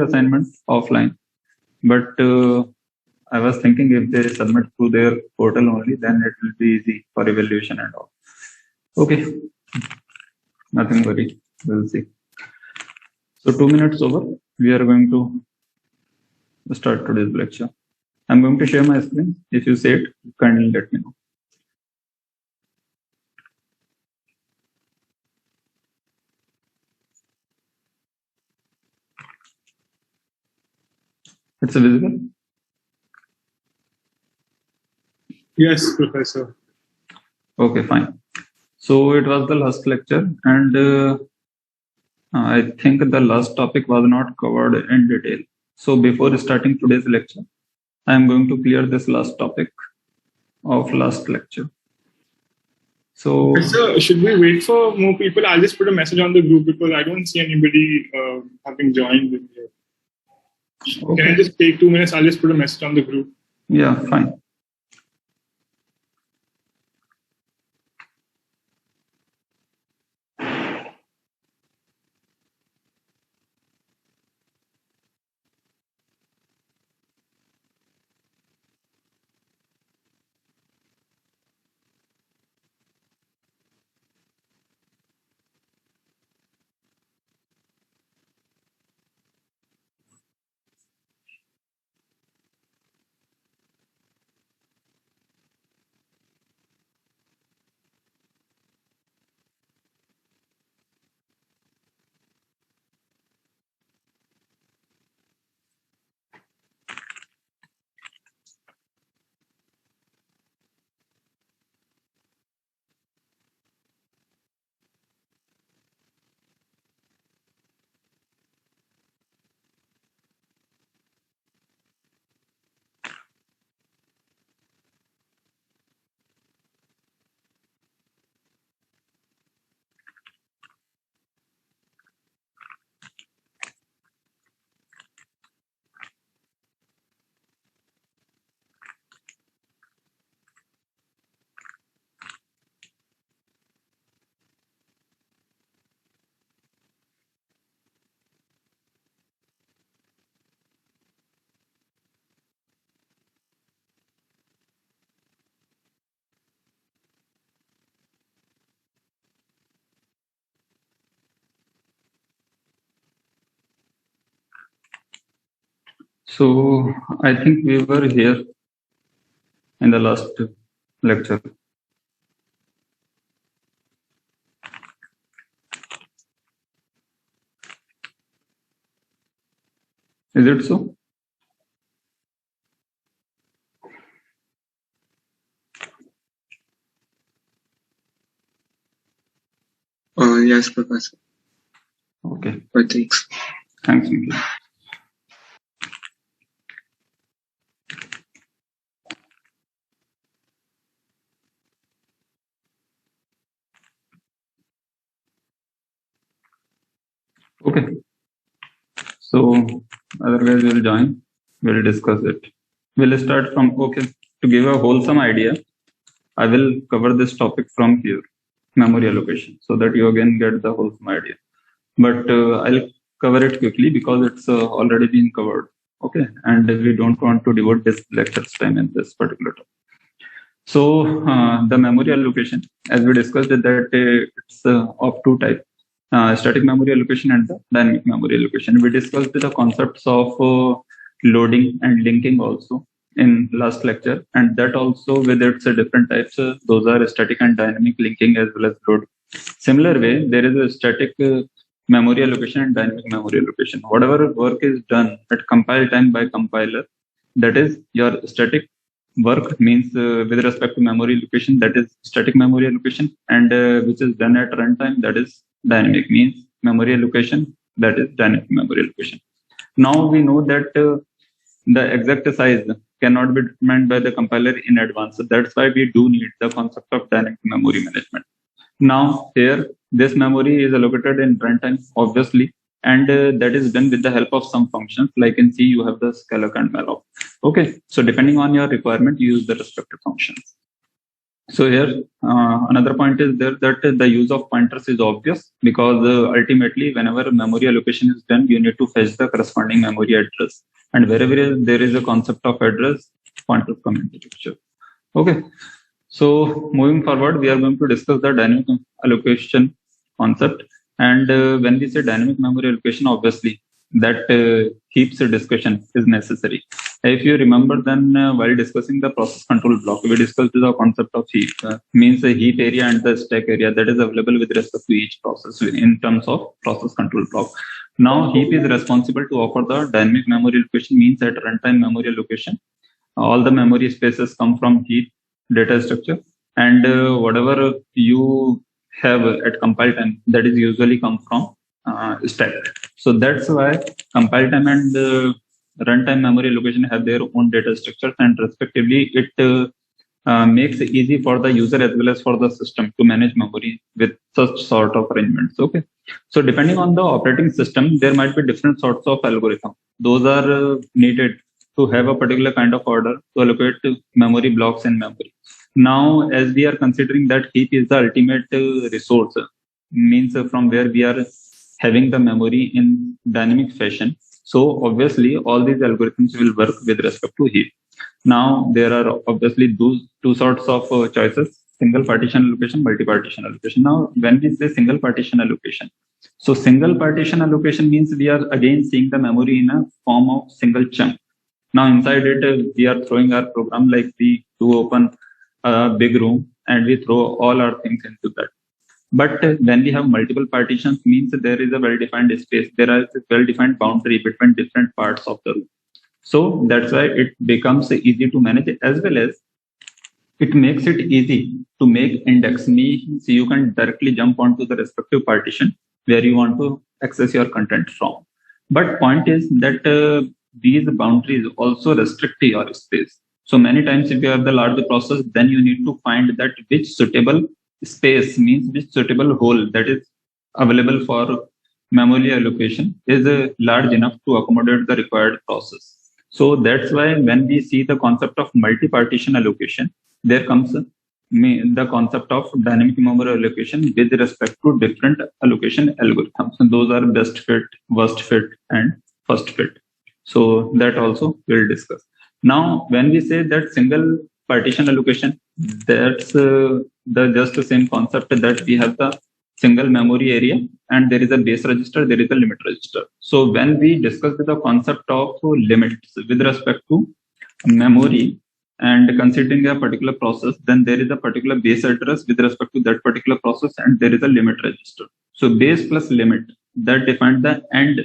their assignment offline, but I was thinking if they submit through their portal only, then it will be easy for evaluation and all. Okay, nothing worry. We'll see. So 2 minutes over. We are going to start today's lecture. I'm going to share my screen. If you see it, kindly let me know. It's visible? Yes, Professor. Okay, fine. So it was the last lecture, and I think the last topic was not covered in detail. So before starting today's lecture, I am going to clear this last topic of last lecture. So, Professor, should we wait for more people? I'll just put a message on the group because I don't see anybody having joined with me. okay. Can I just take 2 minutes? I'll just put a message on the group. Yeah, fine. So I think we were here in the last lecture. Is it so? Yes, Professor. Okay. Thanks. Thanks, Nikhil. Okay. So other guys will join. We'll discuss it. We'll start from, okay, to give a wholesome idea, I will cover this topic from here, memory allocation, so that you again get the wholesome idea. But I'll cover it quickly because it's already been covered. Okay, and we don't want to devote this lecture's time in this particular topic. So the memory allocation, as we discussed, that it's of two types: static memory allocation and the dynamic memory allocation. We discussed the concepts of loading and linking also in last lecture, and that also with its different types. Those are static and dynamic linking as well as loading. Similar way, there is a static memory allocation and dynamic memory allocation. Whatever work is done at compile time by compiler, that is your static work, means with respect to memory allocation, that is static memory allocation, and which is done at runtime, that is dynamic, means memory allocation, that is dynamic memory allocation. Now we know that the exact size cannot be determined by the compiler in advance. So that's why we do need the concept of dynamic memory management. Now here, this memory is allocated in runtime, obviously, and that is done with the help of some functions. Like in C, you have the scalar and malloc. Okay, so depending on your requirement, you use the respective functions. So here, another point is there that the use of pointers is obvious because ultimately, whenever memory allocation is done, you need to fetch the corresponding memory address, and wherever there is a concept of address, pointers come into picture. Okay. So moving forward, we are going to discuss the dynamic allocation concept. And when we say dynamic memory allocation, obviously that heaps discussion is necessary. If you remember, then while discussing the process control block, we discussed the concept of heap, means the heap area and the stack area that is available with respect to each process in terms of process control block. Now, heap is responsible to offer the dynamic memory allocation, means at runtime memory allocation, all the memory spaces come from heap data structure, and whatever you have at compile time, that is usually come from stack. So that's why compile time and runtime memory allocation have their own data structures, and respectively it makes it easy for the user as well as for the system to manage memory with such sort of arrangements. Okay, so depending on the operating system, there might be different sorts of algorithms. Those are needed to have a particular kind of order to allocate memory blocks in memory. Now, as we are considering that heap is the ultimate resource, means from where we are having the memory in dynamic fashion. So obviously, all these algorithms will work with respect to heap. Now, there are obviously those two sorts of choices: single partition allocation, multi-partition allocation. Now, when we say single partition allocation, so single partition allocation means we are again seeing the memory in a form of single chunk. Now, inside it, we are throwing our program like we do open a big room and we throw all our things into that. But when we have multiple partitions, means there is a well-defined space. There is a well-defined boundary between different parts of the room. So that's why it becomes easy to manage, as well as it makes it easy to make index. Means you can directly jump onto the respective partition where you want to access your content from. But point is that these boundaries also restrict your space. So many times if you have the larger process, then you need to find that which suitable space, means which suitable hole that is available for memory allocation is large enough to accommodate the required process. So that's why when we see the concept of multi-partition allocation, there comes the concept of dynamic memory allocation with respect to different allocation algorithms. And those are best fit, worst fit, and first fit. So that also we'll discuss. Now, when we say that single partition allocation, that's the just the same concept that we have the single memory area and there is a base register, there is a limit register. So when we discuss the concept of limits with respect to memory and considering a particular process, then there is a particular base address with respect to that particular process and there is a limit register. So base plus limit, that defines the end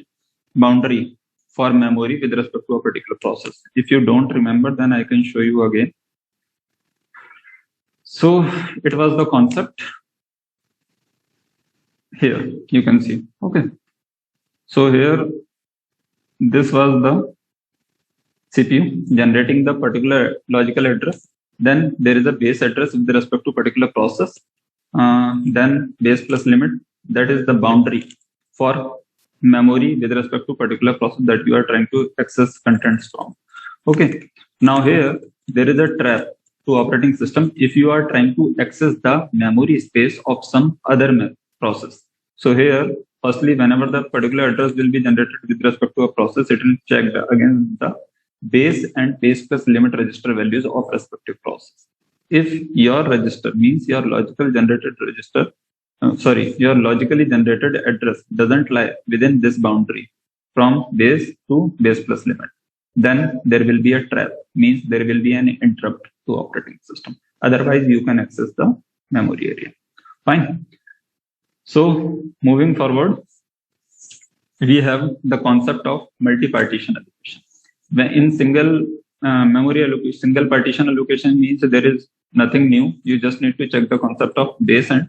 boundary for memory with respect to a particular process. If you don't remember, then I can show you again. So it was the concept. Here you can see. Okay. So here, this was the CPU generating the particular logical address. Then there is a base address with respect to particular process. Then base plus limit, that is the boundary for memory with respect to particular process that you are trying to access contents from. Okay. Now here, there is a trap to operating system if you are trying to access the memory space of some other process. So here, firstly, whenever the particular address will be generated with respect to a process, it will check against the base and base plus limit register values of respective process. If your register, means your logical generated register, your logically generated address doesn't lie within this boundary from base to base plus limit, then there will be a trap, means there will be an interrupt to operating system. Otherwise, you can access the memory area. Fine. So moving forward, we have the concept of multi-partition allocation. When in single memory allocation, single partition allocation means there is nothing new. You just need to check the concept of base and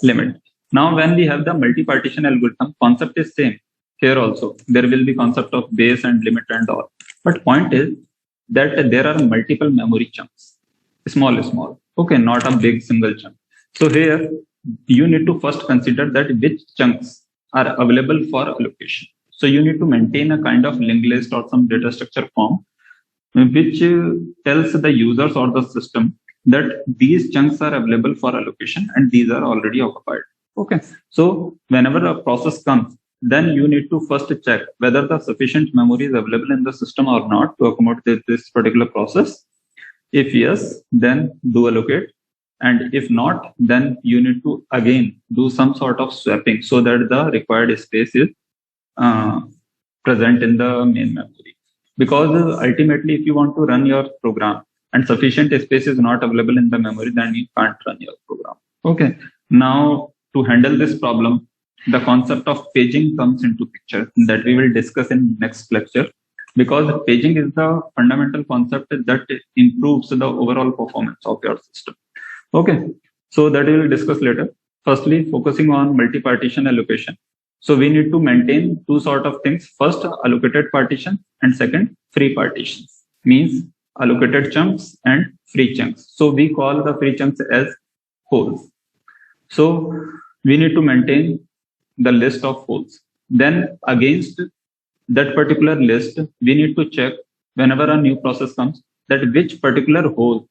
limit. Now, when we have the multi-partition algorithm, concept is same. Here also, there will be concept of base and limit and all. But point is that there are multiple memory chunks, small. Okay, not a big single chunk. So here, you need to first consider that which chunks are available for allocation. So you need to maintain a kind of linked list or some data structure form which tells the users or the system that these chunks are available for allocation and these are already occupied. Okay, so whenever a process comes, then you need to first check whether the sufficient memory is available in the system or not to accommodate this particular process. If yes, then do allocate. And if not, then you need to again do some sort of swapping so that the required space is present in the main memory. Because ultimately, if you want to run your program and sufficient space is not available in the memory, then you can't run your program. Okay. Now, to handle this problem, the concept of paging comes into picture that we will discuss in next lecture, because paging is the fundamental concept that improves the overall performance of your system. Okay, so that we will discuss later. Firstly, focusing on multi-partition allocation. So we need to maintain two sort of things. First, allocated partition, and second, free partitions. Means allocated chunks and free chunks. So we call the free chunks as holes. So we need to maintain the list of holes. Then against that particular list, we need to check whenever a new process comes that which particular hole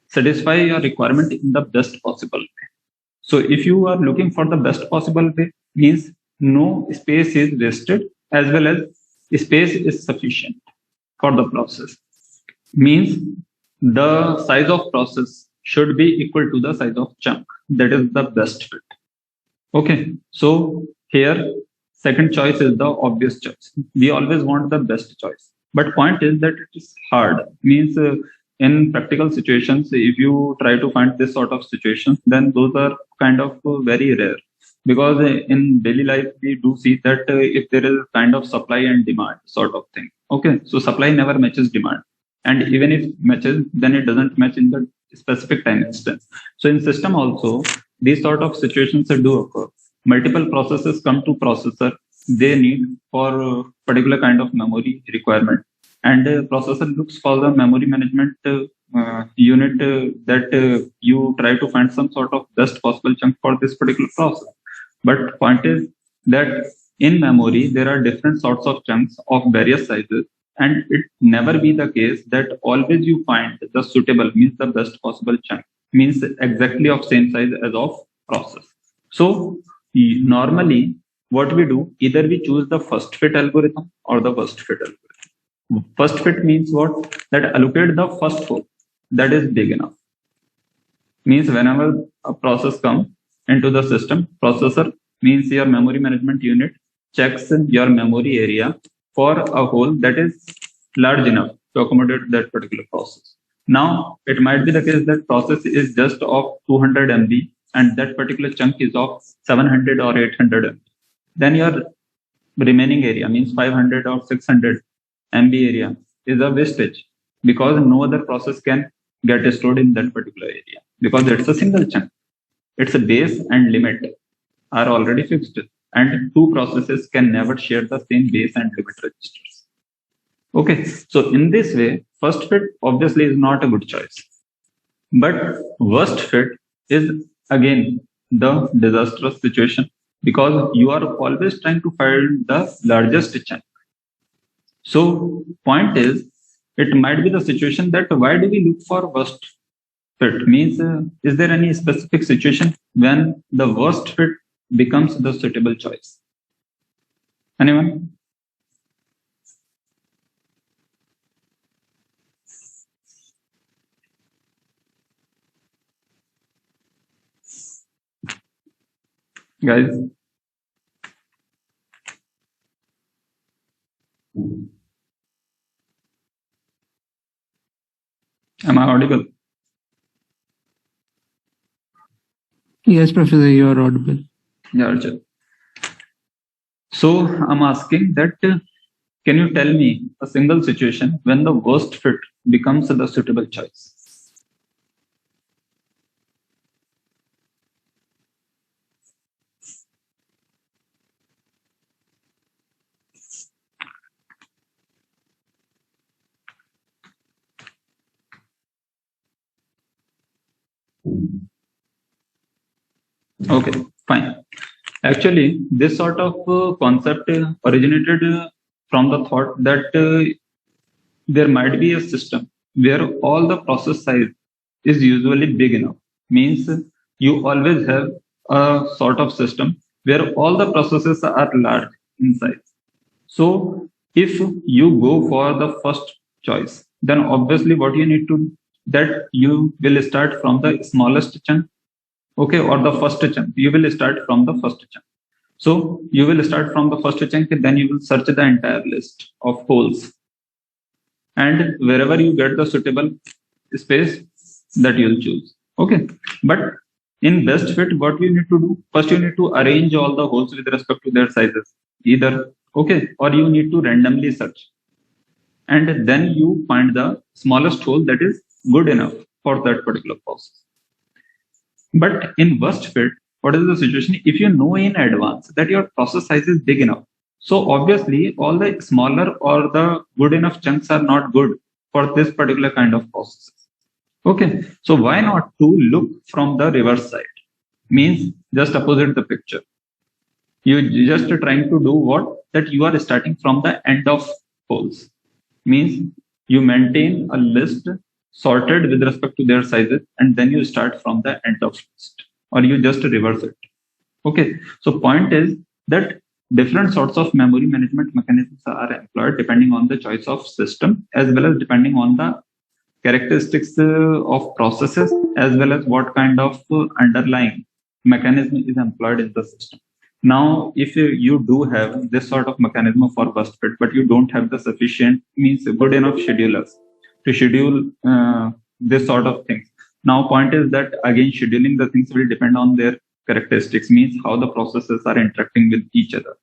satisfy your requirement in the best possible way. So if you are looking for the best possible way, means no space is wasted as well as space is sufficient for the process. Means the size of process should be equal to the size of chunk. That is the best fit. Okay, so here second choice is the obvious choice. We always want the best choice. But point is that it is hard. Means in practical situations, if you try to find this sort of situations, then those are kind of very rare. Because in daily life, we do see that if there is kind of supply and demand sort of thing. Okay, so supply never matches demand. And even if matches, then it doesn't match in the specific time instance. So in system also, these sort of situations do occur. Multiple processes come to processor, they need for a particular kind of memory requirement. And processor looks for the memory management unit that you try to find some sort of best possible chunk for this particular process. But point is that in memory, there are different sorts of chunks of various sizes. And it never be the case that always you find the suitable, means the best possible chunk, means exactly of same size as of process. So normally what we do, either we choose the first fit algorithm or the worst fit algorithm. First fit means what? That allocate the first hole that is big enough. Means whenever a process comes into the system, processor means your memory management unit checks your memory area for a hole that is large enough to accommodate that particular process. Now, it might be the case that process is just of 200 MB and that particular chunk is of 700 or 800 MB. Then your remaining area, means 500 or 600 MB area, is a wastage because no other process can get stored in that particular area because it's a single chunk. Its base and limit are already fixed, and two processes can never share the same base and limit registers. Okay, so in this way, first fit obviously is not a good choice. But worst fit is again the disastrous situation because you are always trying to find the largest chunk. So point is, it might be the situation that why do we look for worst fit? Means, is there any specific situation when the worst fit becomes the suitable choice? Anyone? Guys? Am I audible? Yes, Professor, you are audible. Yeah, Arjun. So I'm asking that can you tell me a single situation when the worst fit becomes the suitable choice? Okay, fine. Actually, this sort of concept originated from the thought that there might be a system where all the process size is usually big enough. Means you always have a sort of system where all the processes are large in size. So if you go for the first choice, then obviously what you need to that you will start from the smallest chunk, okay, or the first chunk. You will start from the first chunk. So you will start from the first chunk, then you will search the entire list of holes, and wherever you get the suitable space, that you'll choose. Okay, but in best fit, what you need to do first, you need to arrange all the holes with respect to their sizes, either okay, or you need to randomly search, and then you find the smallest hole that is good enough for that particular process. But in worst fit, what is the situation? If you know in advance that your process size is big enough, so obviously all the smaller or the good enough chunks are not good for this particular kind of processes. Okay, so why not to look from the reverse side? Means just opposite the picture. You just trying to do what? That you are starting from the end of holes. Means you maintain a list sorted with respect to their sizes, and then you start from the end of list, or you just reverse it. Okay, so point is that different sorts of memory management mechanisms are employed depending on the choice of system, as well as depending on the characteristics of processes, as well as what kind of underlying mechanism is employed in the system. Now, if you do have this sort of mechanism for burst fit, but you don't have the sufficient, means good enough schedulers to schedule this sort of things. Now, point is that again, scheduling the things will depend on their characteristics, means how the processes are interacting with each other,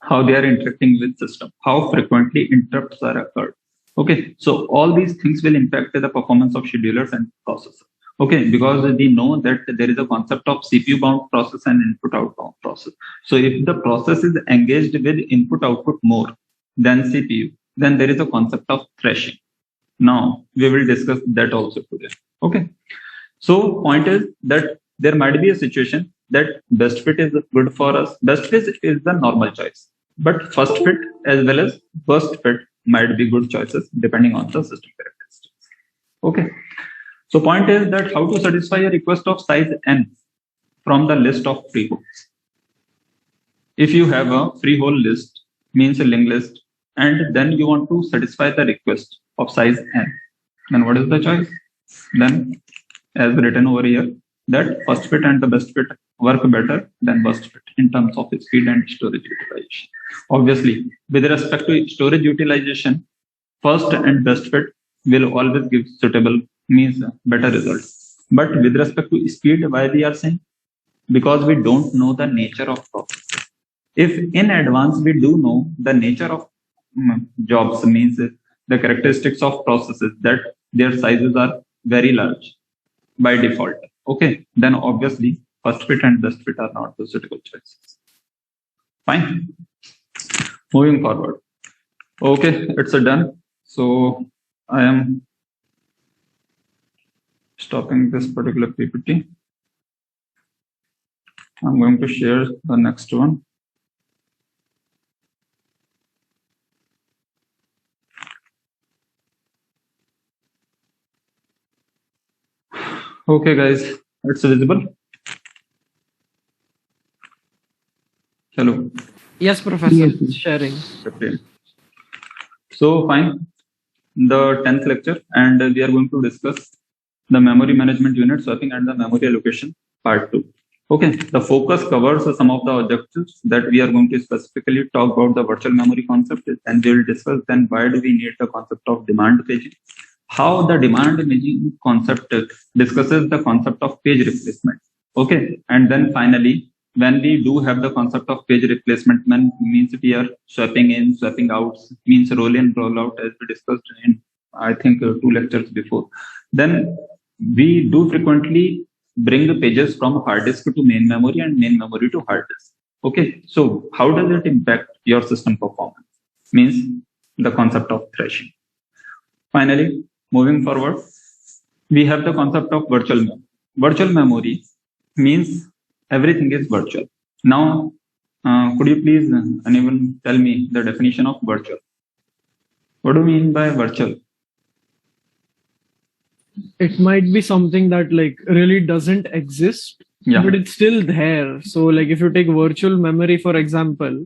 how they are interacting with system, how frequently interrupts are occurred. Okay, so all these things will impact the performance of schedulers and processors. Okay, because we know that there is a concept of CPU bound process and input outbound process. So if the process is engaged with input output more than CPU, then there is a concept of thrashing. Now we will discuss that also today. Okay, so point is that there might be a situation that best fit is good for us. Best fit is the normal choice, but first fit as well as worst fit might be good choices depending on the system characteristics. Okay, so point is that how to satisfy a request of size n from the list of free holes. If you have a free hole list, means a linked list, and then you want to satisfy the request of size n, then what is the choice? Then, as written over here, that first fit and the best fit work better than worst fit in terms of speed and storage utilization. Obviously, with respect to storage utilization, first and best fit will always give suitable, means better results. But with respect to speed, why we are saying? Because we don't know the nature of process. If in advance we do know the nature of jobs, means the characteristics of processes, that their sizes are very large by default, okay, then obviously first fit and best fit are not the suitable choices. Fine. Moving forward. Okay, it's done. So I am stopping this particular PPT. I'm going to share the next one. Okay, guys, it's visible. Hello. Yes, Professor. Yes. Sharing. Okay. So fine, the 10th lecture, and we are going to discuss the memory management unit swapping and the memory allocation part 2. Okay, the focus covers some of the objectives that we are going to specifically talk about the virtual memory concept, and we will discuss then why do we need the concept of demand paging, how the demand paging concept discusses the concept of page replacement. Okay, and then finally, when we do have the concept of page replacement, means we are swapping in, swapping out, means roll in, roll out, as we discussed in, I think, 2 lectures before. Then we do frequently bring the pages from hard disk to main memory and main memory to hard disk. Okay, so how does it impact your system performance? Means the concept of thrashing. Finally, moving forward, we have the concept of virtual memory. Virtual memory means everything is virtual. Now, could you please anyone tell me the definition of virtual? What do you mean by virtual? it might be something that like really doesn't exist, Yeah. but it's still there. So like if you take virtual memory, for example,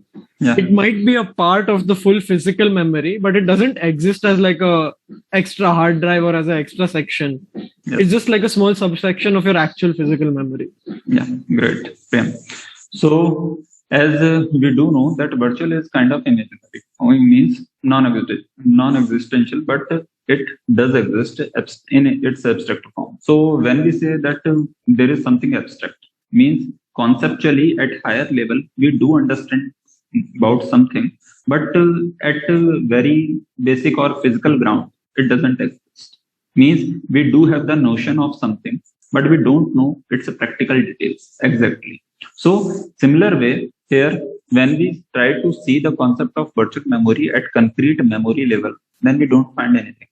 Yeah. it might be a part of the full physical memory, but it doesn't exist as like a extra hard drive or as an extra section. Yes. It's just like a small subsection of your actual physical memory. Yeah, great, Prem. So, as we do know that virtual is kind of imaginary, or it means non-existential, but it does exist in its abstract form. So, when we say that there is something abstract, means conceptually at higher level we do understand about something, but at very basic or physical ground it doesn't exist. Means we do have the notion of something, but we don't know its practical details exactly. So similar way here, when we try to see the concept of virtual memory at concrete memory level, then we don't find anything,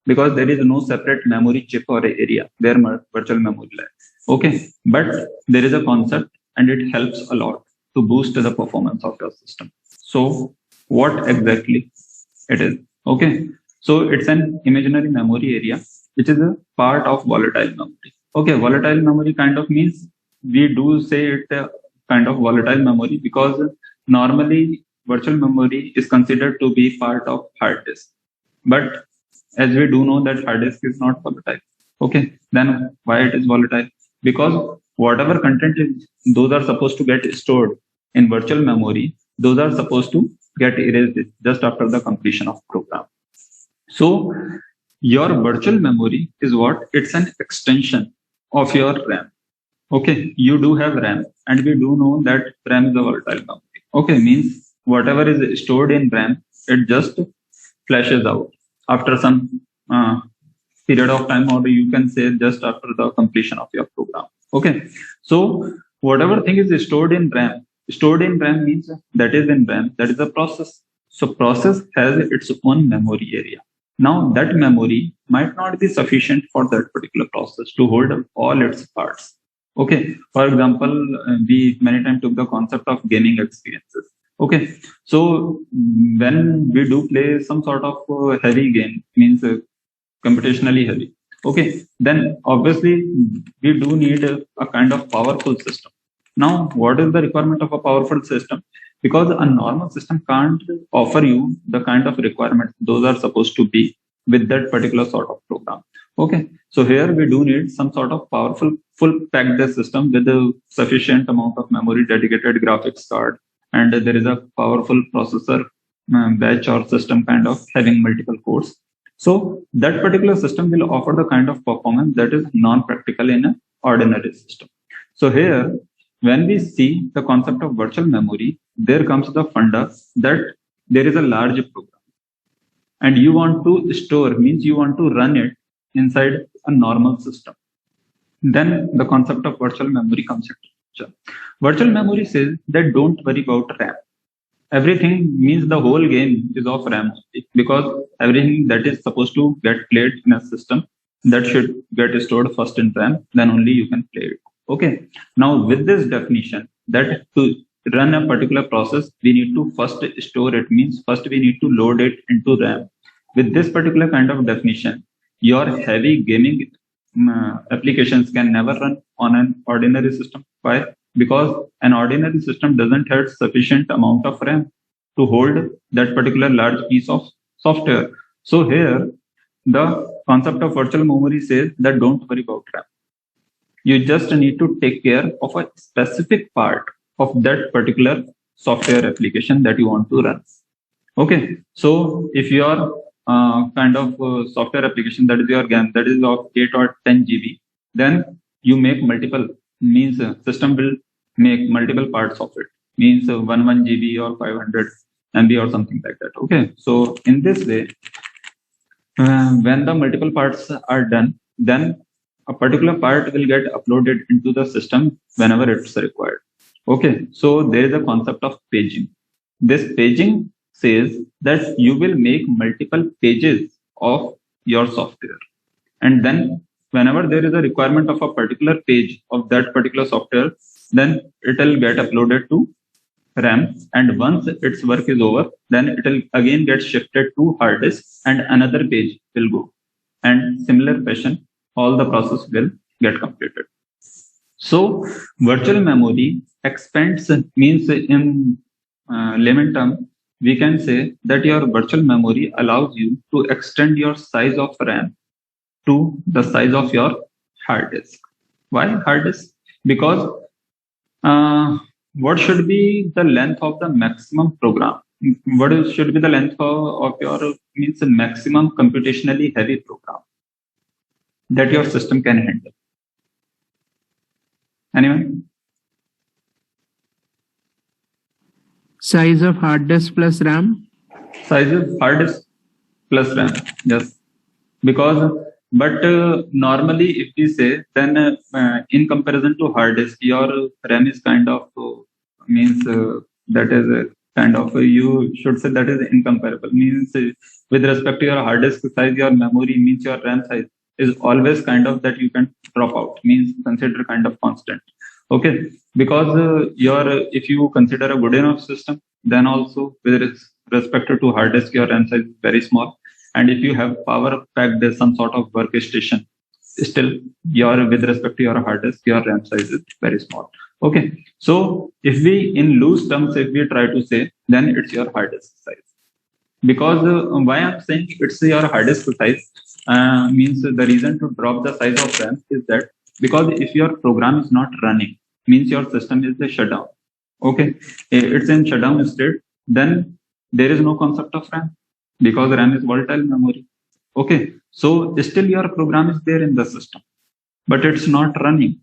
because there is no separate memory chip or area where virtual memory lies. Okay, but there is a concept and it helps a lot to boost the performance of your system. So what exactly it is? Okay, so it's an imaginary memory area which is a part of volatile memory. Okay, volatile memory kind of means we do say it kind of volatile memory because normally virtual memory is considered to be part of hard disk. But as we do know that hard disk is not volatile. Okay, then why it is volatile? Because whatever content is, those are supposed to get stored in virtual memory, those are supposed to get erased just after the completion of program. So your virtual memory is what? It's an extension of your RAM. Okay, you do have RAM, and we do know that RAM is a volatile memory. Okay, means whatever is stored in RAM, it just flashes out after some period of time, or you can say just after the completion of your program. Okay, so whatever thing is stored in RAM means that is in RAM, that is a process. So process has its own memory area. Now that memory might not be sufficient for that particular process to hold all its parts. Okay, for example, we many times took the concept of gaming experiences. Okay, so when we do play some sort of heavy game, means computationally heavy. Okay, then obviously we do need a kind of powerful system. Now, what is the requirement of a powerful system? Because a normal system can't offer you the kind of requirements those are supposed to be with that particular sort of program. Okay, so here we do need some sort of powerful full packed system with a sufficient amount of memory, dedicated graphics card, and there is a powerful processor batch or system kind of having multiple cores. So that particular system will offer the kind of performance that is non-practical in an ordinary system. So here, when we see the concept of virtual memory, there comes the funda that there is a large program and you want to store, means you want to run it inside a normal system. Then the concept of virtual memory comes into picture. Virtual memory says that don't worry about RAM. Everything means the whole game is of RAM, because everything that is supposed to get played in a system, that should get stored first in RAM, then only you can play it. Okay. Now with this definition, that to run a particular process, we need to first store it, means first we need to load it into RAM. With this particular kind of definition, your heavy gaming applications can never run on an ordinary system. Why? Because an ordinary system doesn't have sufficient amount of RAM to hold that particular large piece of software. So here, the concept of virtual memory says that don't worry about RAM. You just need to take care of a specific part of that particular software application that you want to run. Okay, so if your kind of software application, that is your game, that is of 8 or 10 GB, then you make multiple, means system will make multiple parts of it, means 1 GB or 500 MB or something like that. Okay, so in this way, when the multiple parts are done, then a particular part will get uploaded into the system whenever it's required. Okay, so there is a concept of paging. This paging says that you will make multiple pages of your software, and then whenever there is a requirement of a particular page of that particular software, then it will get uploaded to RAM, and once its work is over, then it will again get shifted to hard disk and another page will go. And similar fashion, all the process will get completed. So virtual memory expands means in layman term, we can say that your virtual memory allows you to extend your size of RAM to the size of your hard disk. Why hard disk? Because what should be the length of the maximum program? Should be the length of your means maximum computationally heavy program that your system can handle? Anyone? Size of hard disk plus RAM. Size of hard disk plus RAM. Yes. Because normally if we say then in comparison to hard disk, your RAM is kind of means that is kind of you should say that is incomparable. Means with respect to your hard disk size, your memory means your RAM size is always kind of that you can drop out. Means consider kind of constant. Okay, because if you consider a good enough system, then also with respect to hard disk, your RAM size is very small. And if you have power packed some sort of workstation, still with respect to your hard disk, your RAM size is very small. Okay, so if we in loose terms, if we try to say, then it's your hard disk size. Because why I'm saying it's your hard disk size means the reason to drop the size of RAM is that because if your program is not running, means your system is the shutdown. Okay, it's in shutdown state, then there is no concept of RAM because RAM is volatile memory. Okay, so still your program is there in the system, but it's not running.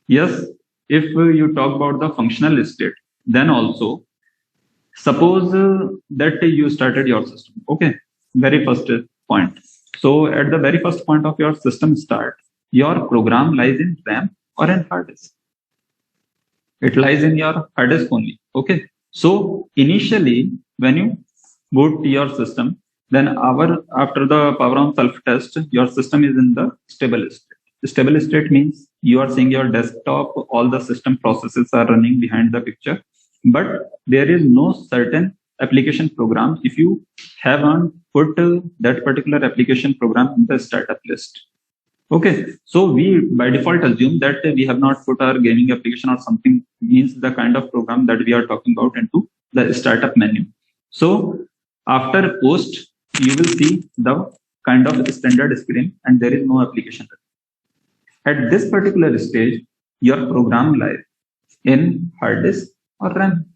Yes, if you talk about the functional state, then also suppose that you started your system. Okay, very first point. So at the very first point of your system start, your program lies in RAM or in hard disk. It lies in your hard disk only. Okay. So initially, when you boot your system, then after the power on self test, your system is in the stable state. The stable state means you are seeing your desktop, all the system processes are running behind the picture, but there is no certain application program if you haven't put that particular application program in the startup list. Okay, so we by default assume that we have not put our gaming application or something, means the kind of program that we are talking about, into the startup menu. So after post, you will see the kind of standard screen and there is no application. At this particular stage, your program lies in hard disk or RAM.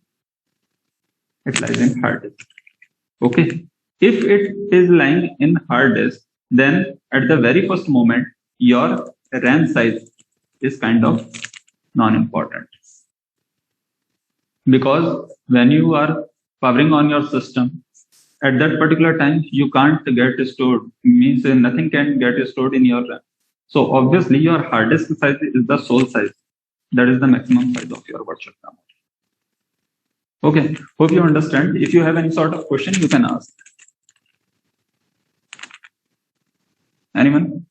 It lies in hard disk. Okay, if it is lying in hard disk, then at the very first moment, your RAM size is kind of non-important. Because when you are powering on your system, at that particular time, you can't get stored, means nothing can get stored in your RAM. So obviously your hard disk size is the sole size. That is the maximum size of your virtual memory. Okay, hope you understand. If you have any sort of question, you can ask. Anyone?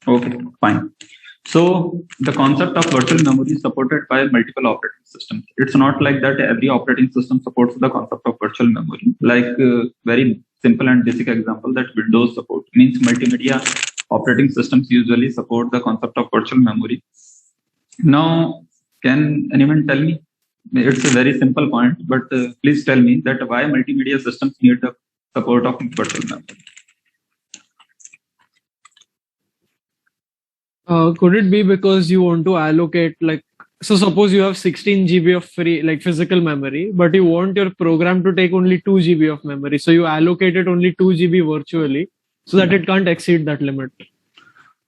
Okay, fine. So the concept of virtual memory is supported by multiple operating systems. It's not like that every operating system supports the concept of virtual memory. Like very simple and basic example that Windows support, means multimedia operating systems usually support the concept of virtual memory. Now, can anyone tell me? It's a very simple point, but please tell me that why multimedia systems need the support of virtual memory. Could it be because you want to allocate, like, so suppose you have 16 GB of free, like physical memory, but you want your program to take only 2 GB of memory. So you allocated only 2 GB virtually so that it can't exceed that limit.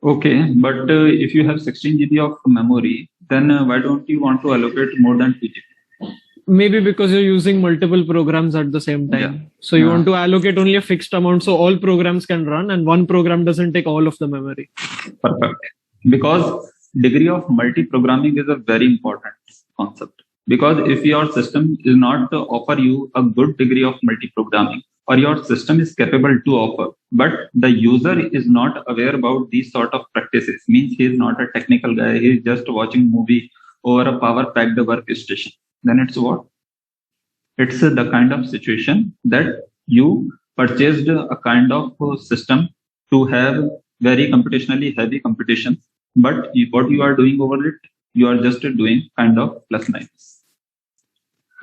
Okay, but if you have 16 GB of memory, then why don't you want to allocate more than 2 GB? Maybe because you're using multiple programs at the same time. Yeah. So you want to allocate only a fixed amount so all programs can run and one program doesn't take all of the memory. Perfect. Because degree of multi-programming is a very important concept. Because if your system is not to offer you a good degree of multi-programming, or your system is capable to offer, but the user is not aware about these sort of practices, means he is not a technical guy, he is just watching movie over a power-packed workstation, then it's what? It's the kind of situation that you purchased a kind of system to have very computationally heavy computations, but what you are doing over it, you are just doing kind of plus minus.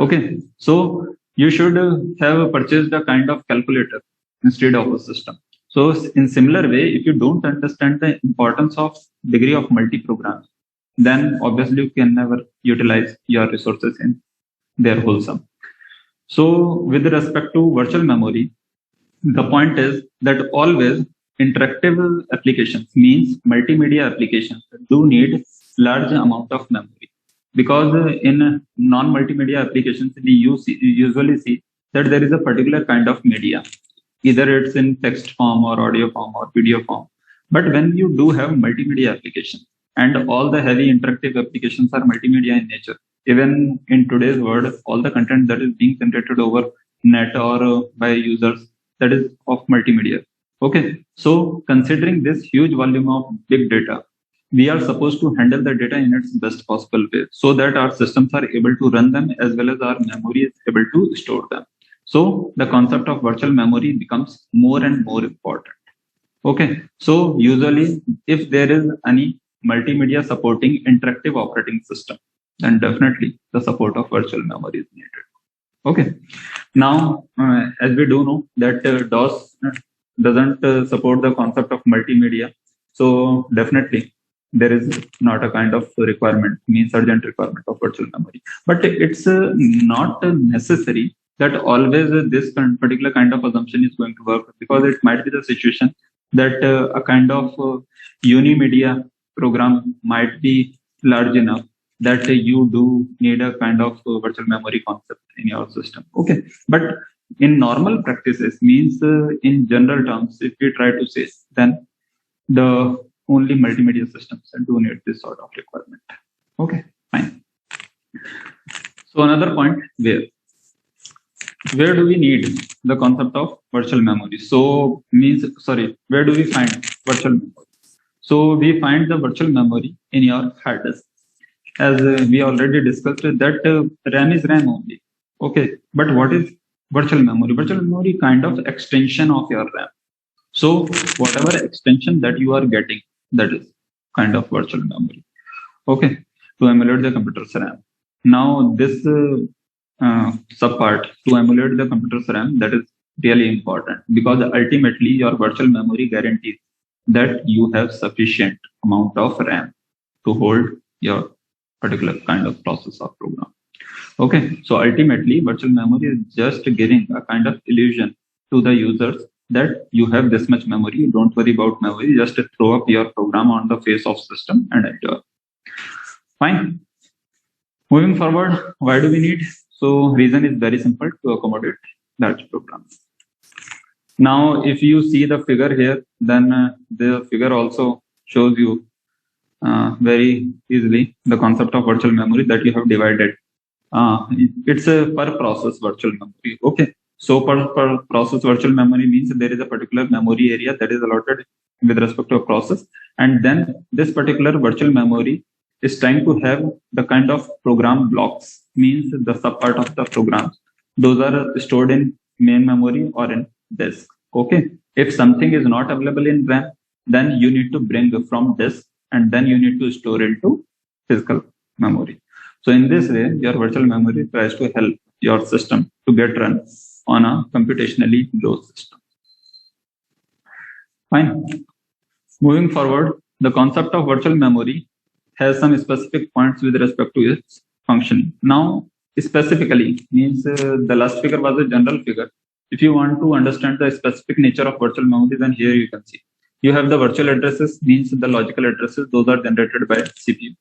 Okay, so you should have purchased a kind of calculator instead of a system. So in similar way, if you don't understand the importance of degree of multi-programming, then obviously you can never utilize your resources in their wholesome. So with respect to virtual memory, the point is that always interactive applications means multimedia applications do need large amount of memory, because in non-multimedia applications we usually see that there is a particular kind of media, either it's in text form or audio form or video form. But when you do have multimedia applications, and all the heavy interactive applications are multimedia in nature, even in today's world, all the content that is being generated over net or by users, that is of multimedia. Okay, so considering this huge volume of big data, we are supposed to handle the data in its best possible way so that our systems are able to run them as well as our memory is able to store them. So the concept of virtual memory becomes more and more important. Okay, so usually if there is any multimedia supporting interactive operating system, then definitely the support of virtual memory is needed. Okay, now as we do know that DOS doesn't support the concept of multimedia, so definitely there is not a kind of requirement, means urgent requirement of virtual memory. But it's not necessary that always this particular kind of assumption is going to work, because it might be the situation that a kind of unimedia program might be large enough that you do need a kind of virtual memory concept in your system. Okay, but in normal practices, means in general terms, if we try to say, then the only multimedia systems do need this sort of requirement. Okay, fine. So another point, where do we need the concept of virtual memory? So where do we find virtual memory? So we find the virtual memory in your hard disk. As we already discussed that RAM is RAM only. Okay, but what is virtual memory? Virtual memory kind of extension of your RAM. So whatever extension that you are getting, that is kind of virtual memory. Okay, to emulate the computer's RAM. Now this subpart, to emulate the computer's RAM, that is really important, because ultimately your virtual memory guarantees that you have sufficient amount of RAM to hold your particular kind of process or program. Okay, so ultimately virtual memory is just giving a kind of illusion to the users that you have this much memory, you don't worry about memory, just throw up your program on the face of system and enjoy. Fine. Moving forward, why do we need? So reason is very simple, to accommodate large programs. Now, if you see the figure here, then the figure also shows you very easily the concept of virtual memory that you have divided. It's a per process virtual memory. Okay, so per process virtual memory means there is a particular memory area that is allotted with respect to a process, and then this particular virtual memory is trying to have the kind of program blocks, means the subpart of the programs. Those are stored in main memory or in disk. Okay, if something is not available in RAM, then you need to bring from disk, and then you need to store into physical memory. So in this way, your virtual memory tries to help your system to get run on a computationally low system. Fine. Moving forward, the concept of virtual memory has some specific points with respect to its functioning. Now, specifically means the last figure was a general figure. If you want to understand the specific nature of virtual memory, then here you can see. You have the virtual addresses, means the logical addresses, those are generated by CPU.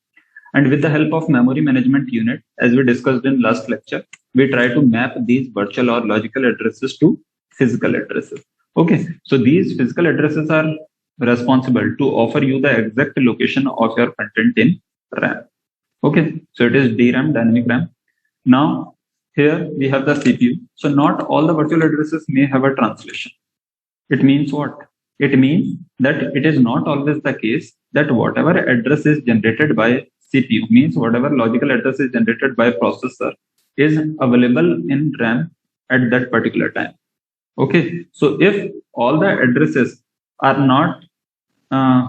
And with the help of memory management unit, as we discussed in last lecture, we try to map these virtual or logical addresses to physical addresses. Okay, so these physical addresses are responsible to offer you the exact location of your content in RAM. Okay, so it is DRAM, dynamic RAM. Now, here we have the CPU. So not all the virtual addresses may have a translation. It means what? It means that it is not always the case that whatever address is generated by CPU, means whatever logical address is generated by processor, is available in RAM at that particular time. Okay, so if all the addresses are not uh,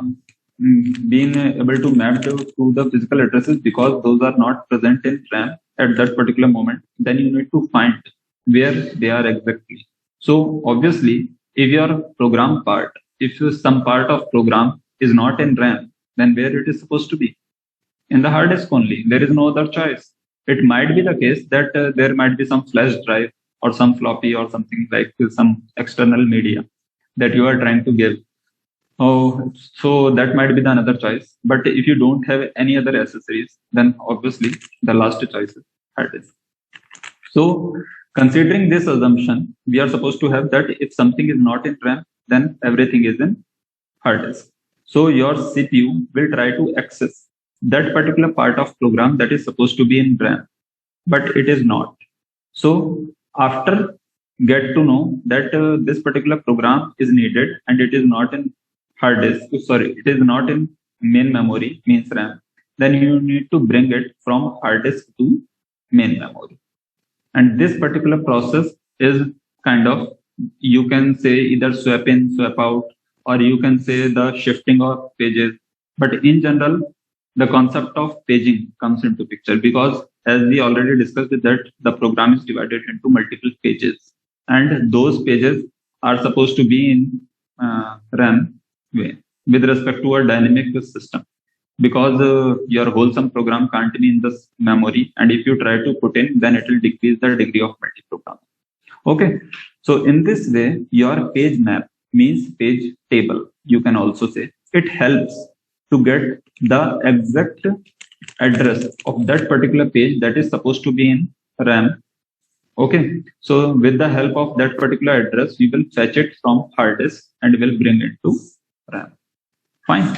being able to map to the physical addresses because those are not present in RAM at that particular moment, then you need to find where they are exactly. So obviously, if your program part, if some part of program is not in RAM, then where it is supposed to be? In the hard disk only. There is no other choice. It might be the case that there might be some flash drive or some floppy or something like some external media that you are trying to give. Oh, so that might be the another choice. But if you don't have any other accessories, then obviously the last choice is hard disk. So considering this assumption, we are supposed to have that if something is not in RAM, then everything is in hard disk. So your CPU will try to access that particular part of program that is supposed to be in RAM, but it is not. So after get to know that this particular program is needed and it is not in hard disk, sorry, it is not in main memory, means RAM, then you need to bring it from hard disk to main memory. And this particular process is kind of, you can say either swap in, swap out, or you can say the shifting of pages. But in general, the concept of paging comes into picture because as we already discussed that the program is divided into multiple pages and those pages are supposed to be in RAM way with respect to a dynamic system because your wholesome program can't be in this memory, and if you try to put in, then it will decrease the degree of multi-programming. Okay, so in this way, your page map means page table, you can also say. It helps to get the exact address of that particular page that is supposed to be in RAM. Okay, so with the help of that particular address, we will fetch it from hard disk and will bring it to RAM. Fine.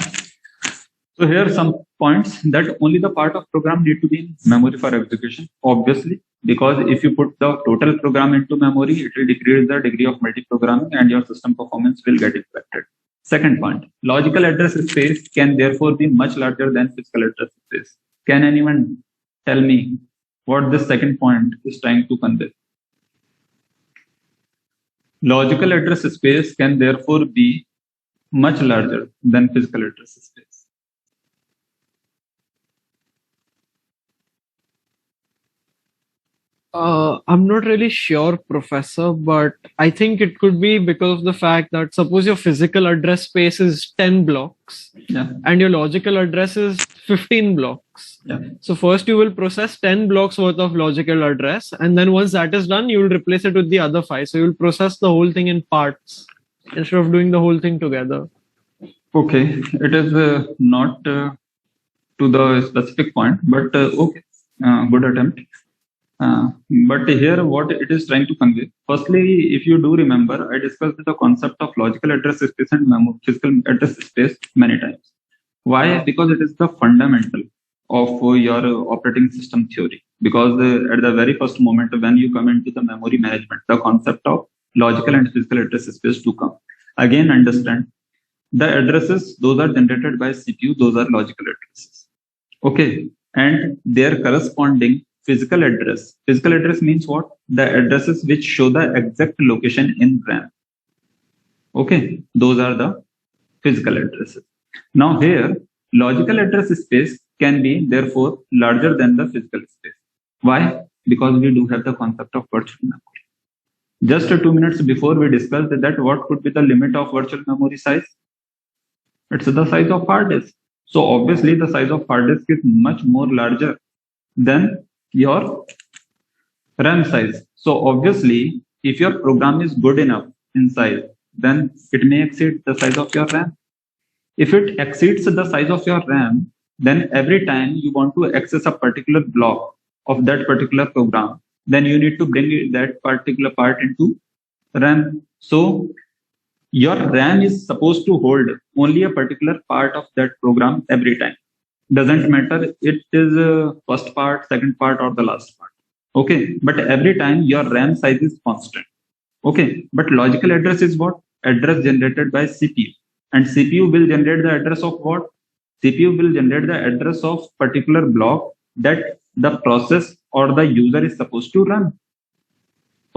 So here are some points that only the part of program need to be in memory for execution, obviously, because if you put the total program into memory, it will decrease the degree of multi-programming and your system performance will get impacted. Second point, logical address space can therefore be much larger than physical address space. Can anyone tell me what this second point is trying to convey? Logical address space can therefore be much larger than physical address space. I'm not really sure, Professor, but I think it could be because of the fact that suppose your physical address space is 10 blocks Yeah. and your logical address is 15 blocks. Yeah. So first you will process 10 blocks worth of logical address, and then once that is done, you will replace it with the other 5. So you will process the whole thing in parts instead of doing the whole thing together. Okay, it is not to the specific point, but okay, good attempt. But here what it is trying to convey. Firstly, if you do remember, I discussed the concept of logical address space and physical address space many times. Why? Because it is the fundamental of your operating system theory. Because at the very first moment when you come into the memory management, the concept of logical and physical address space to come. Again, understand the addresses, those are generated by CPU, those are logical addresses. Okay, and their corresponding physical address. Physical address means what? The addresses which show the exact location in RAM. Okay, those are the physical addresses. Now here, logical address space can be therefore larger than the physical space. Why? Because we do have the concept of virtual memory. Just 2 minutes before we discussed that what could be the limit of virtual memory size? It's the size of hard disk. So obviously the size of hard disk is much more larger than your RAM size. So obviously, if your program is good enough in size, then it may exceed the size of your RAM. If it exceeds the size of your RAM, then every time you want to access a particular block of that particular program, then you need to bring that particular part into RAM. So your RAM is supposed to hold only a particular part of that program every time. Doesn't matter it is first part, second part, or the last part. Okay, but every time your RAM size is constant. Okay, but logical address is what? Address generated by CPU. And CPU will generate the address of what? CPU will generate the address of particular block that the process or the user is supposed to run.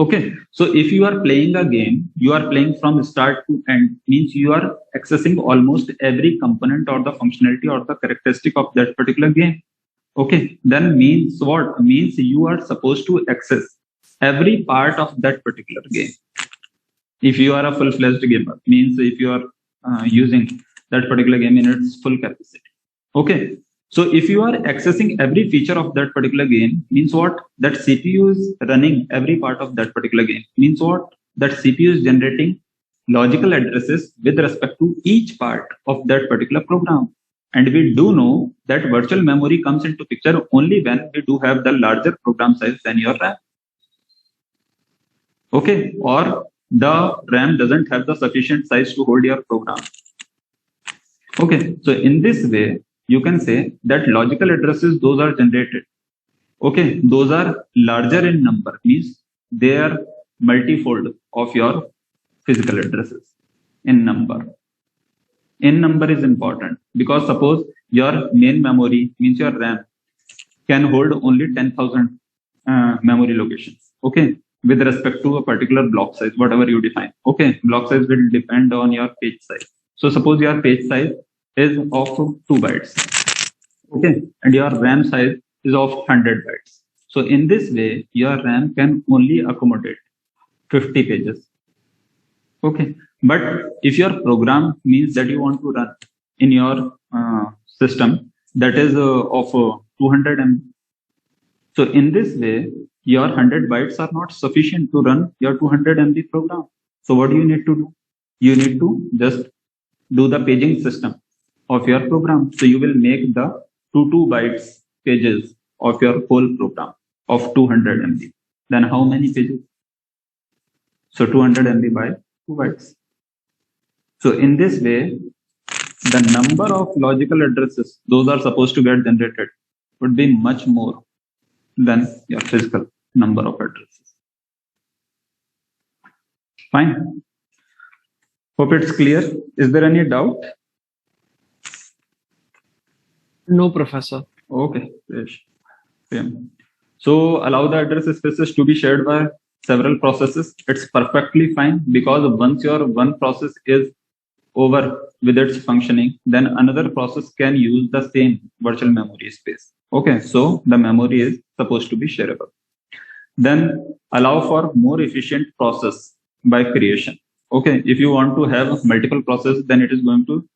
Okay, so if you are playing a game, you are playing from start to end, means you are accessing almost every component or the functionality or the characteristic of that particular game. Okay, then means what? Means you are supposed to access every part of that particular game. If you are a full-fledged gamer, means if you are using that particular game in its full capacity. Okay, so if you are accessing every feature of that particular game, means what? That CPU is running every part of that particular game. Means what? That CPU is generating logical addresses with respect to each part of that particular program. And we do know that virtual memory comes into picture only when we do have the larger program size than your RAM. Okay, or the RAM doesn't have the sufficient size to hold your program. Okay, so in this way, you can say that logical addresses, those are generated. Okay, those are larger in number, means they are multifold of your physical addresses in number. In number is important because suppose your main memory, means your RAM, can hold only 10,000 memory locations. Okay, with respect to a particular block size, whatever you define. Okay, block size will depend on your page size. So suppose your page size is of 2 bytes. Okay, and your RAM size is of 100 bytes. So in this way, your RAM can only accommodate 50 pages. Okay, but if your program means that you want to run in your system that is of 200 MB. So in this way, your 100 bytes are not sufficient to run your 200 MB program. So what do you need to do? You need to just do the paging system of your program. So you will make the 2 bytes pages of your whole program of 200 MB. Then how many pages? So 200 MB by 2 bytes. So in this way, the number of logical addresses those are supposed to get generated would be much more than your physical number of addresses. Fine. Hope it's clear. Is there any doubt? No, Professor. Okay. Same. So allow the address spaces to be shared by several processes. It's perfectly fine because once your one process is over with its functioning, then another process can use the same virtual memory space. Okay, so the memory is supposed to be shareable. Then allow for more efficient process by creation. Okay, if you want to have multiple processes, then it is going to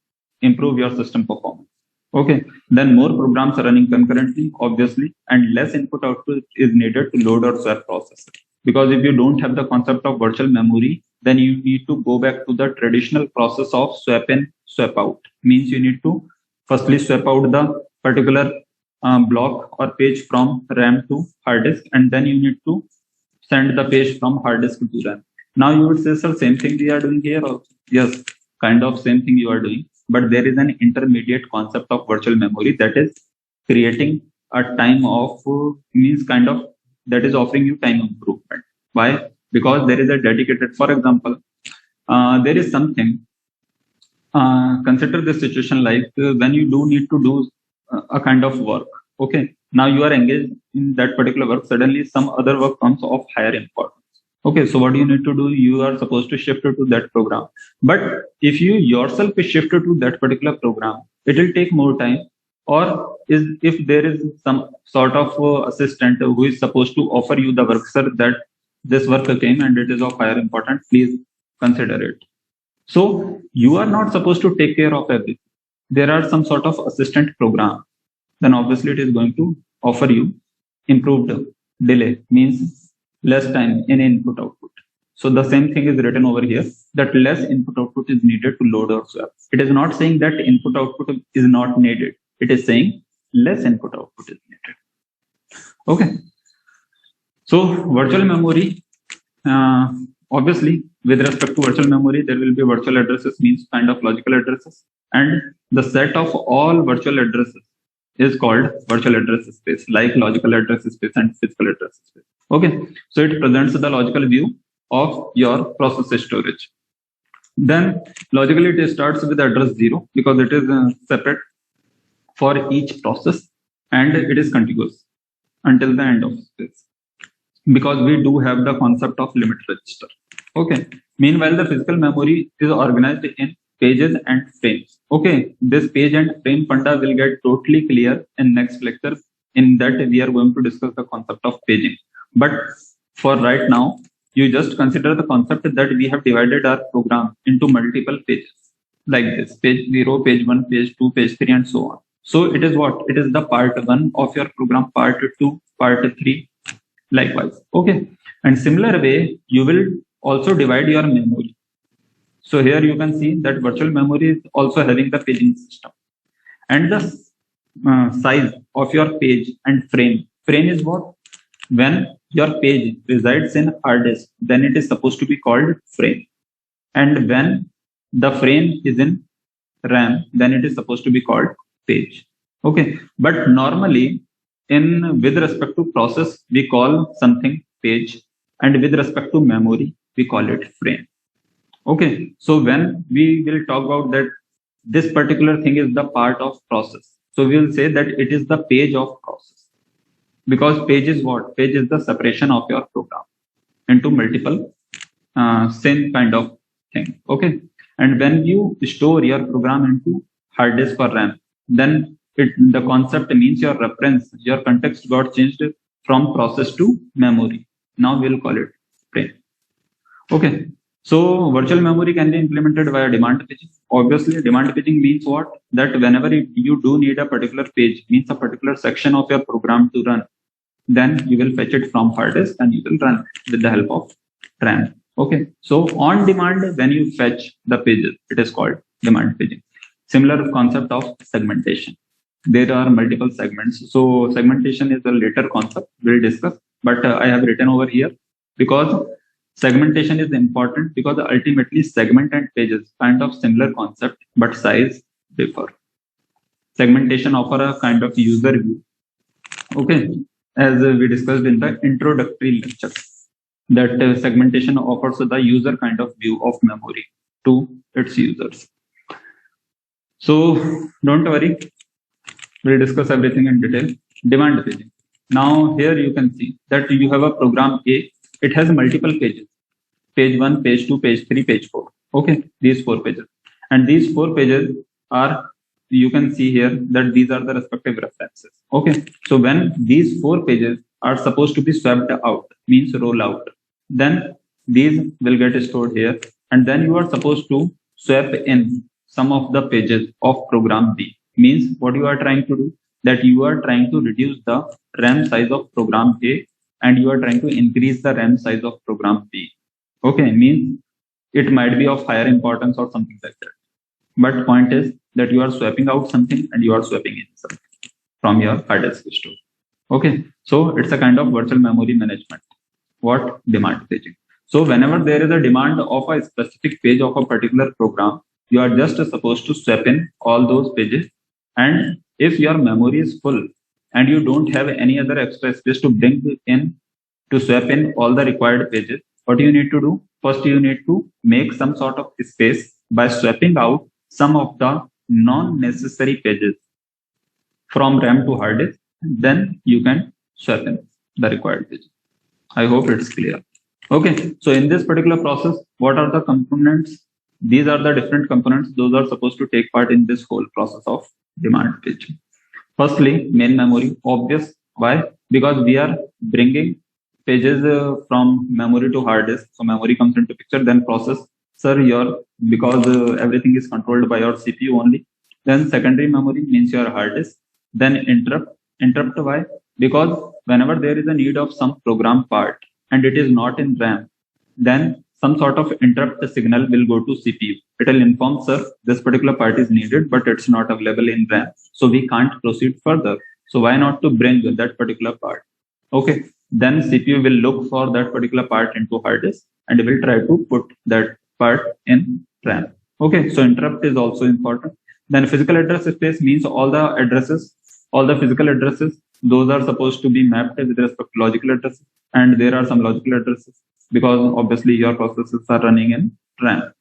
improve your system performance. Okay, then more programs are running concurrently, obviously, and less input output is needed to load or swap processes. Because if you don't have the concept of virtual memory, then you need to go back to the traditional process of swap in, swap out. Means you need to firstly swap out the particular block or page from RAM to hard disk, and then you need to send the page from hard disk to RAM. Now you would say, sir, same thing we are doing here also. Yes, kind of same thing you are doing, but there is an intermediate concept of virtual memory that is creating a time of means kind of that is offering you time improvement. Why? Because there is a dedicated, for example, there is something, consider the situation like when you do need to do a kind of work. Okay, now you are engaged in that particular work, suddenly some other work comes of higher importance. Okay, so what do you need to do? You are supposed to shift to that program. But if you yourself is shifted to that particular program, it will take more time. Or if there is some sort of assistant who is supposed to offer you the work, sir, that this work came and it is of higher importance, please consider it. So you are not supposed to take care of everything. There are some sort of assistant program. Then obviously it is going to offer you improved delay, means less time in input output. So the same thing is written over here, that less input output is needed to load or swap. It is not saying that input output is not needed. It is saying less input output is needed. Okay. So virtual memory, obviously with respect to virtual memory, there will be virtual addresses, means kind of logical addresses, and the set of all virtual addresses is called virtual address space, like logical address space and physical address space. Okay, so it presents the logical view of your process storage. Then logically it starts with address 0 because it is separate for each process and it is contiguous until the end of space. because we do have the concept of limit register. Okay. Meanwhile, the physical memory is organized in pages and frames. Okay. This page and frame funda will get totally clear in next lecture. In that, we are going to discuss the concept of paging. But for right now, you just consider the concept that we have divided our program into multiple pages like this: page 0, page 1, page 2, page 3, and so on. So it is what? It is the part 1 of your program, part 2, part 3, likewise. Okay. And similar way, you will also divide your memory. So here you can see that virtual memory is also having the paging system. And the size of your page and frame. Frame is what? When your page resides in hard disk, then it is supposed to be called frame. And when the frame is in RAM, then it is supposed to be called page. Okay. But normally, with respect to process, we call something page, and with respect to memory, we call it frame. Okay. So when we will talk about that this particular thing is the part of process, so we will say that it is the page of process, because page is what? Page is the separation of your program into multiple same kind of thing. Okay. And when you store your program into hard disk or RAM, then the concept means your reference, your context got changed from process to memory. Now we'll call it frame. Okay. So virtual memory can be implemented via demand paging. Obviously, demand paging means what? That whenever you do need a particular page, means a particular section of your program to run, then you will fetch it from hard disk and you will run it with the help of RAM. Okay. So on demand, when you fetch the pages, it is called demand paging. Similar concept of segmentation. There are multiple segments. So segmentation is a later concept we'll discuss, but I have written over here because segmentation is important, because ultimately segment and pages kind of similar concept, but size differ. Segmentation offer a kind of user view. Okay. As we discussed in the introductory lecture, that segmentation offers the user kind of view of memory to its users. So don't worry, we'll discuss everything in detail. Demand paging. Now here you can see that you have a program A. It has multiple pages: page 1, page 2, page 3, page 4. Okay, these 4 pages. And these 4 pages are, you can see here that these are the respective references. Okay, so when these 4 pages are supposed to be swept out, means roll out, then these will get stored here. And then you are supposed to swap in some of the pages of program B. Means what you are trying to do, that you are trying to reduce the RAM size of program A and you are trying to increase the RAM size of program B. Okay, means it might be of higher importance or something like that. But point is that you are swapping out something and you are swapping in something from your hard disk store. Okay, so it's a kind of virtual memory management. What? Demand paging. So whenever there is a demand of a specific page of a particular program, you are just supposed to swap in all those pages. And if your memory is full and you don't have any other extra space to bring in to swap in all the required pages, what you need to do? First, you need to make some sort of space by swapping out some of the non-necessary pages from RAM to hard disk. Then you can swap in the required pages. I hope it's clear. Okay, so in this particular process, what are the components? These are the different components. Those are supposed to take part in this whole process of demand paging. Firstly, main memory. Obvious. Why? Because we are bringing pages from memory to hard disk. So memory comes into picture. Then processor, because everything is controlled by your CPU only. Then secondary memory means your hard disk. Then interrupt. Interrupt why? Because whenever there is a need of some program part and it is not in RAM, then some sort of interrupt signal will go to CPU. It will inform, sir, this particular part is needed, but it's not available in RAM. So we can't proceed further. So why not to bring that particular part? Okay. Then CPU will look for that particular part into hard disk and will try to put that part in RAM. Okay. So interrupt is also important. Then physical address space means all the addresses, all the physical addresses, those are supposed to be mapped with respect to logical addresses. And there are some logical addresses, because obviously your processes are running in RAM.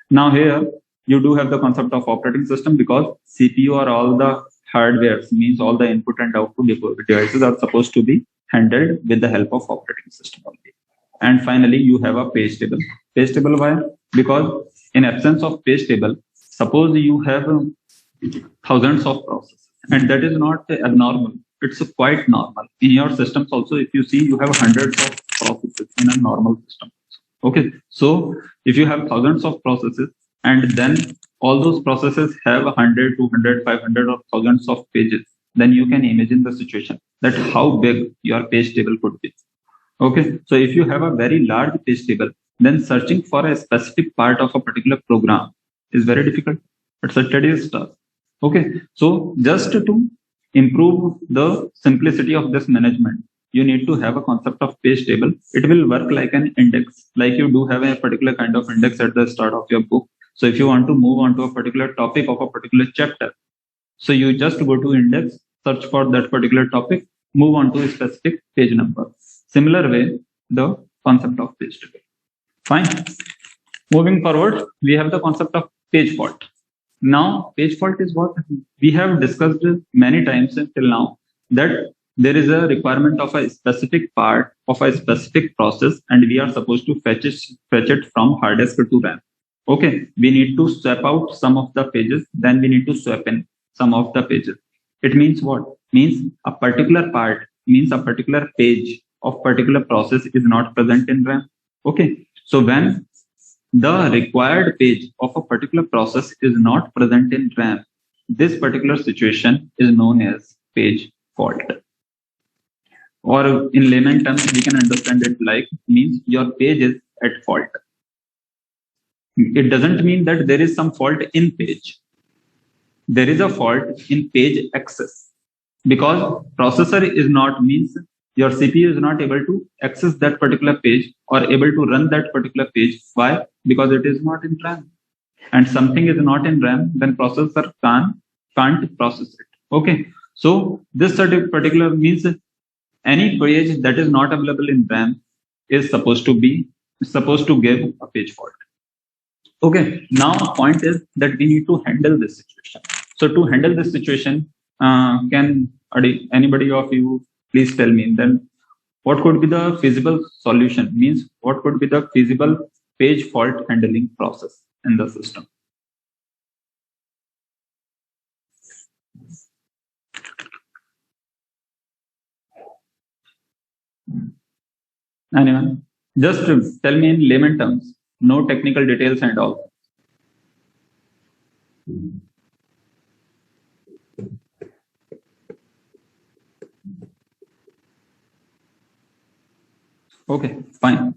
Now here you do have the concept of operating system, because CPU or all the hardware, means all the input and output devices are supposed to be handled with the help of operating system only. And finally, you have a page table. Page table why? Because in absence of page table, suppose you have thousands of processes, and that is not abnormal. It's quite normal. In your systems also, if you see, you have hundreds of processes in a normal system. Okay, so if you have thousands of processes, and then all those processes have 100, 200, 500 or thousands of pages, then you can imagine the situation that how big your page table could be. Okay, so if you have a very large page table, then searching for a specific part of a particular program is very difficult. It's a tedious task. Okay, so just to improve the simplicity of this management, you need to have a concept of page table. It will work like an index, like you do have a particular kind of index at the start of your book. So if you want to move on to a particular topic of a particular chapter, so you just go to index, search for that particular topic, move on to a specific page number. Similar way, the concept of page table. Fine. Moving forward, we have the concept of page fault. Now, page fault is what we have discussed many times till now, that there is a requirement of a specific part of a specific process, and we are supposed to fetch it from hard disk to RAM. Okay, we need to swap out some of the pages, then we need to swap in some of the pages. It means what? Means a particular part, means a particular page of particular process is not present in RAM. Okay, so when the required page of a particular process is not present in RAM, this particular situation is known as page fault. Or in layman terms, we can understand it like means your page is at fault. It doesn't mean that there is some fault in page. There is a fault in page access, because processor is not, means your CPU is not able to access that particular page or able to run that particular page. Why? Because it is not in RAM. And something is not in RAM, then processor can't process it. Okay. So this particular means any page that is not available in RAM is supposed to give a page fault. Okay. Now point is that we need to handle this situation. So to handle this situation, can anybody of you please tell me then what could be the feasible solution? Means what could be the feasible page fault handling process in the system? Anyone? Just tell me in layman terms, no technical details and all. Okay, fine.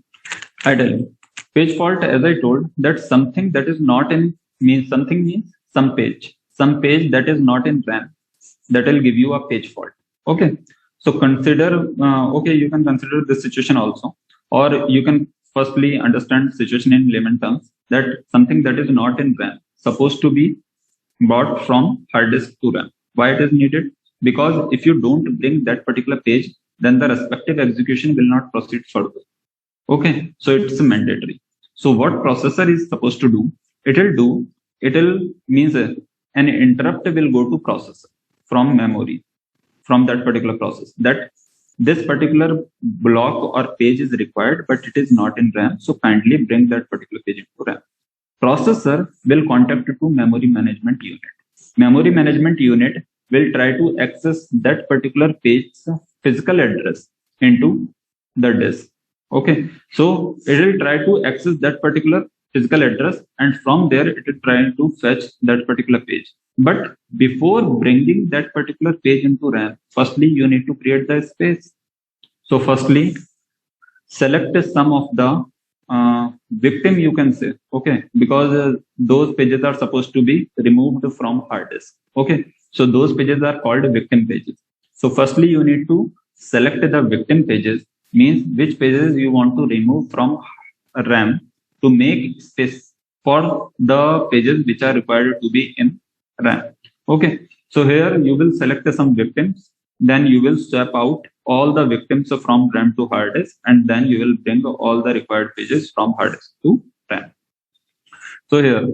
I tell you. Page fault, as I told, that something that is not in means something means some page that is not in RAM, that will give you a page fault. Okay. So consider, you can consider this situation also, or you can firstly understand situation in layman terms, that something that is not in RAM supposed to be bought from hard disk to RAM. Why it is needed? Because if you don't bring that particular page, then the respective execution will not proceed further. Okay, so it's mandatory. So what processor is supposed to do? It will means an interrupt will go to processor from memory, from that particular process, that this particular block or page is required, but it is not in RAM. So kindly bring that particular page into RAM. Processor will contact to memory management unit. Memory management unit will try to access that particular page's physical address into the disk. Okay, so it will try to access that particular physical address, and from there it will try to fetch that particular page. But before bringing that particular page into RAM, firstly you need to create the space. So firstly, select some of the victim, you can say, okay, because those pages are supposed to be removed from hard disk. Okay, so those pages are called victim pages. So firstly, you need to select the victim pages, means which pages you want to remove from RAM to make space for the pages which are required to be in RAM. Okay, so here you will select some victims, then you will swap out all the victims from RAM to hard disk, and then you will bring all the required pages from hard disk to RAM. So here,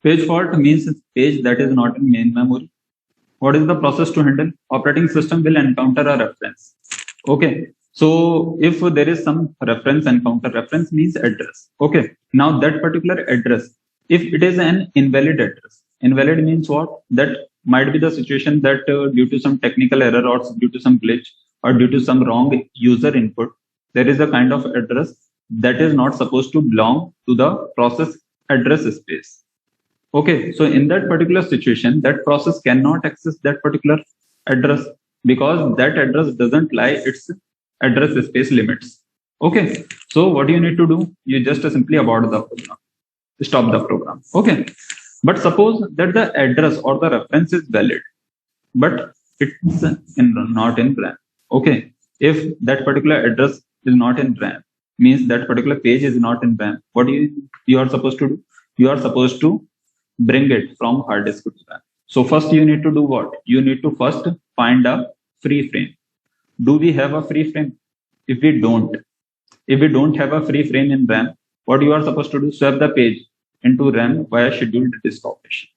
page fault means page that is not in main memory. What is the process to handle? Operating system will encounter a reference. Okay, So if there is some reference encounter, reference means address. Okay. Now that particular address, if it is an invalid address, invalid means what? That might be the situation that due to some technical error or due to some glitch or due to some wrong user input, there is a kind of address that is not supposed to belong to the process address space. Okay, so in that particular situation, that process cannot access that particular address because that address doesn't lie its address space limits. Okay, so what you need to do? You just simply abort the program, stop the program. Okay, but suppose that the address or the reference is valid, but it's not in RAM. Okay, if that particular address is not in RAM, means that particular page is not in RAM. What you are supposed to do? You are supposed to bring it from hard disk to RAM. So first you need to do what? You need to first find a free frame. Do we have a free frame? If we don't have a free frame in RAM, what you are supposed to do? Swap the page into RAM via scheduled disk operation.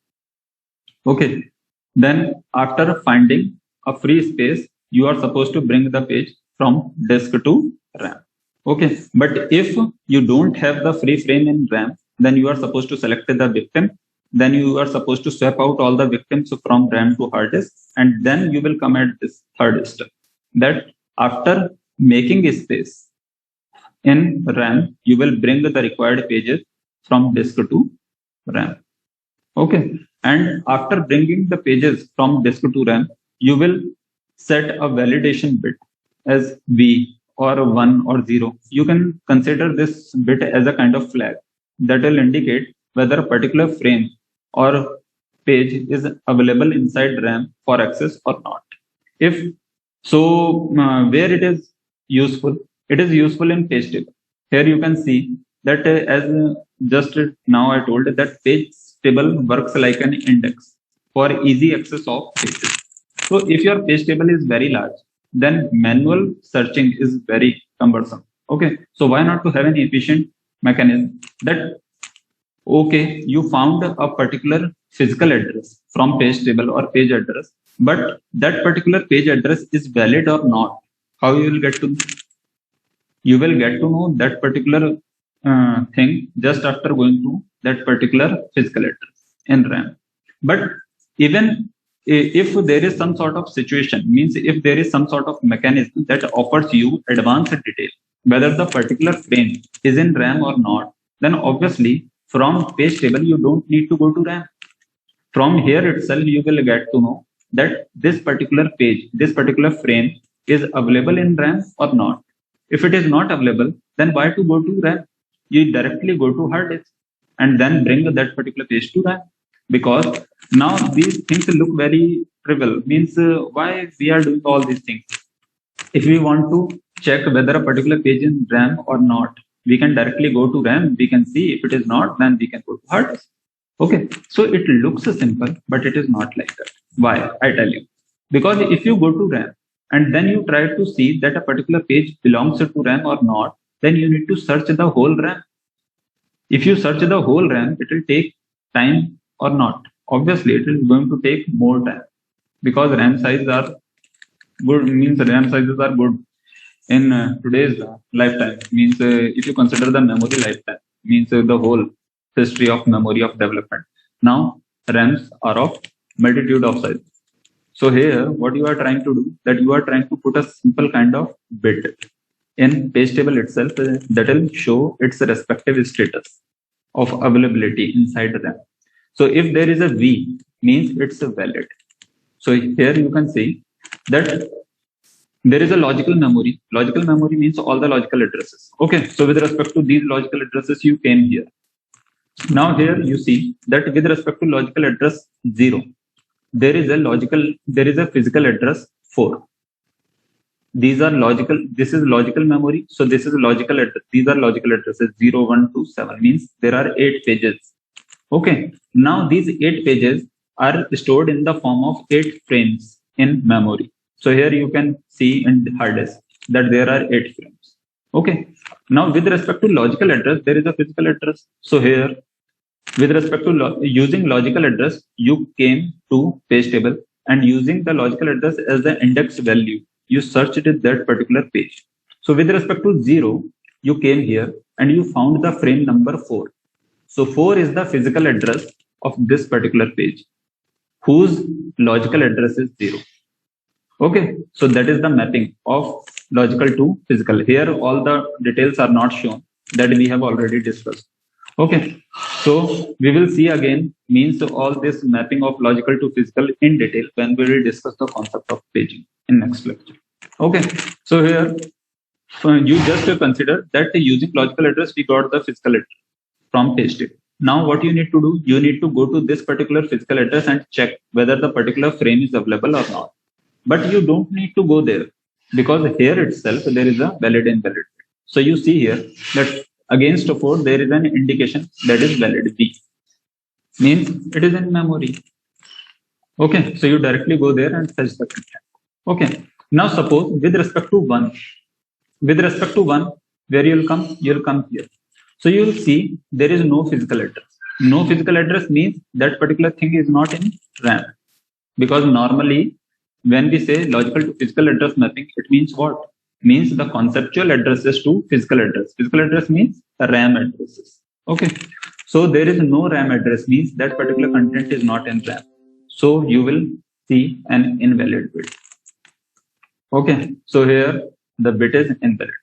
Okay. Then after finding a free space, you are supposed to bring the page from disk to RAM. Okay. But if you don't have the free frame in RAM, then you are supposed to select the victim. Then you are supposed to swap out all the victims from RAM to hard disk. And then you will come at this third step, that after making a space in RAM, you will bring the required pages from disk to RAM. Okay. And after bringing the pages from disk to RAM, you will set a validation bit as V or 1 or 0. You can consider this bit as a kind of flag that will indicate whether a particular frame or page is available inside RAM for access or not. If so, where it is useful? It is useful in page table. Here you can see that as just now I told that page table works like an index for easy access of pages. So if your page table is very large, then manual searching is very cumbersome. Okay, so why not to have an efficient mechanism that, okay, you found a particular physical address from page table or page address, but that particular page address is valid or not. How you will get to know? You will get to know that particular thing just after going to that particular physical address in RAM. But even if there is some sort of situation, means if there is some sort of mechanism that offers you advanced detail, whether the particular frame is in RAM or not, then obviously from page table you don't need to go to RAM. From here itself you will get to know that this particular page, this particular frame is available in RAM or not. If it is not available, then why to go to RAM? You directly go to hard disk and then bring that particular page to RAM. Because now these things look very trivial, means why we are doing all these things. If we want to check whether a particular page is RAM or not, we can directly go to RAM. We can see if it is not, then we can go to hard disk. Okay, so it looks simple, but it is not like that. Why? I tell you. Because if you go to RAM and then you try to see that a particular page belongs to RAM or not, then you need to search the whole RAM. If you search the whole RAM, it will take time or not. Obviously, it is going to take more time because RAM sizes are good, means RAM sizes are good in today's lifetime. Means if you consider the memory lifetime, means the whole history of memory of development. Now RAMs are of multitude of sizes. So here, what you are trying to do, that you are trying to put a simple kind of bit in page table itself that will show its respective status of availability inside RAM. So if there is a V, means it's valid. So here you can see that there is a logical memory. Logical memory means all the logical addresses. Okay, so with respect to these logical addresses, you came here. Now here you see that with respect to logical address 0, there is a physical address 4. These are logical, this is logical memory. So this is logical address. These are logical addresses 0, 1, 2, 7, means there are 8 pages. Okay, now these 8 pages are stored in the form of 8 frames in memory. So here you can see in the hard disk that there are 8 frames. Okay, now with respect to logical address, there is a physical address. So here, with respect to using logical address, you came to page table and using the logical address as the index value, you searched that particular page. So with respect to 0, you came here and you found the frame number 4. So 4 is the physical address of this particular page, whose logical address is 0. Okay, so that is the mapping of logical to physical. Here all the details are not shown, that we have already discussed. Okay, so we will see again means all this mapping of logical to physical in detail when we will discuss the concept of paging in next lecture. Okay, so here you just consider that using logical address we got the physical address from page table. Now what you need to do, you need to go to this particular physical address and check whether the particular frame is available or not. But you don't need to go there, because here itself there is a valid invalid. So you see here that against 4 there is an indication that is valid B, means it is in memory. Okay, so you directly go there and fetch the content. Okay, now suppose with respect to 1, where you'll come here. So you will see there is no physical address. No physical address means that particular thing is not in RAM, because normally when we say logical to physical address mapping, it means what? Means the conceptual addresses to physical address. Physical address means the RAM addresses. Okay, so there is no RAM address, means that particular content is not in RAM. So you will see an invalid bit. Okay, so here the bit is invalid.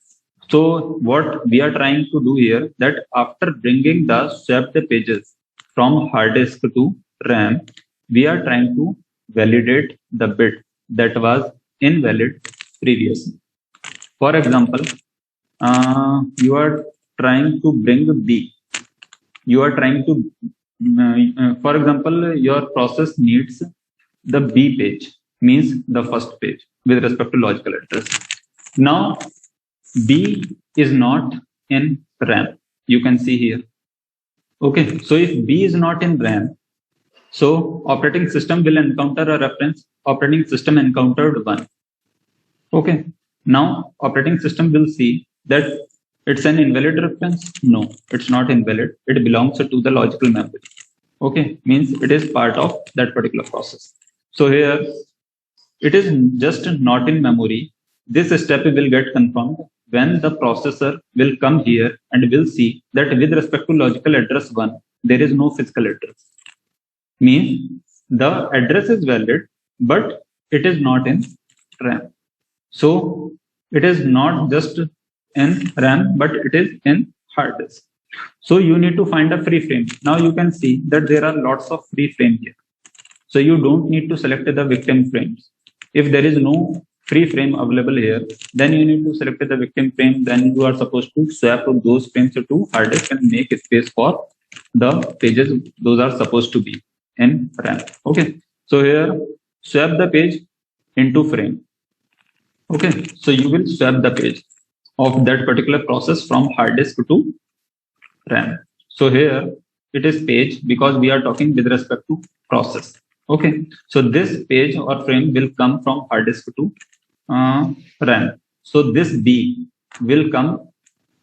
So what we are trying to do here, that after bringing the swapped pages from hard disk to RAM, we are trying to validate the bit that was invalid previously. For example, you are trying to bring B. You are trying to, for example, your process needs the B page, means the first page with respect to logical address. Now, B is not in RAM. You can see here. Okay, so if B is not in RAM, so operating system will encounter a reference. Operating system encountered 1. Okay, now operating system will see that it's an invalid reference. No, it's not invalid. It belongs to the logical memory. Okay, means it is part of that particular process. So here it is just not in memory. This step will get confirmed when the processor will come here and will see that with respect to logical address 1, there is no physical address. Means the address is valid, but it is not in RAM. So it is not just in RAM, but it is in hard disk. So you need to find a free frame. Now you can see that there are lots of free frames here. So you don't need to select the victim frames. If there is no free frame available here, then you need to select the victim frame. Then you are supposed to swap those frames to hard disk and make space for the pages those are supposed to be in RAM. Okay, so here swap the page into frame. Okay, so you will swap the page of that particular process from hard disk to RAM. So here it is page because we are talking with respect to process. Okay, so this page or frame will come from hard disk to RAM. So this B will come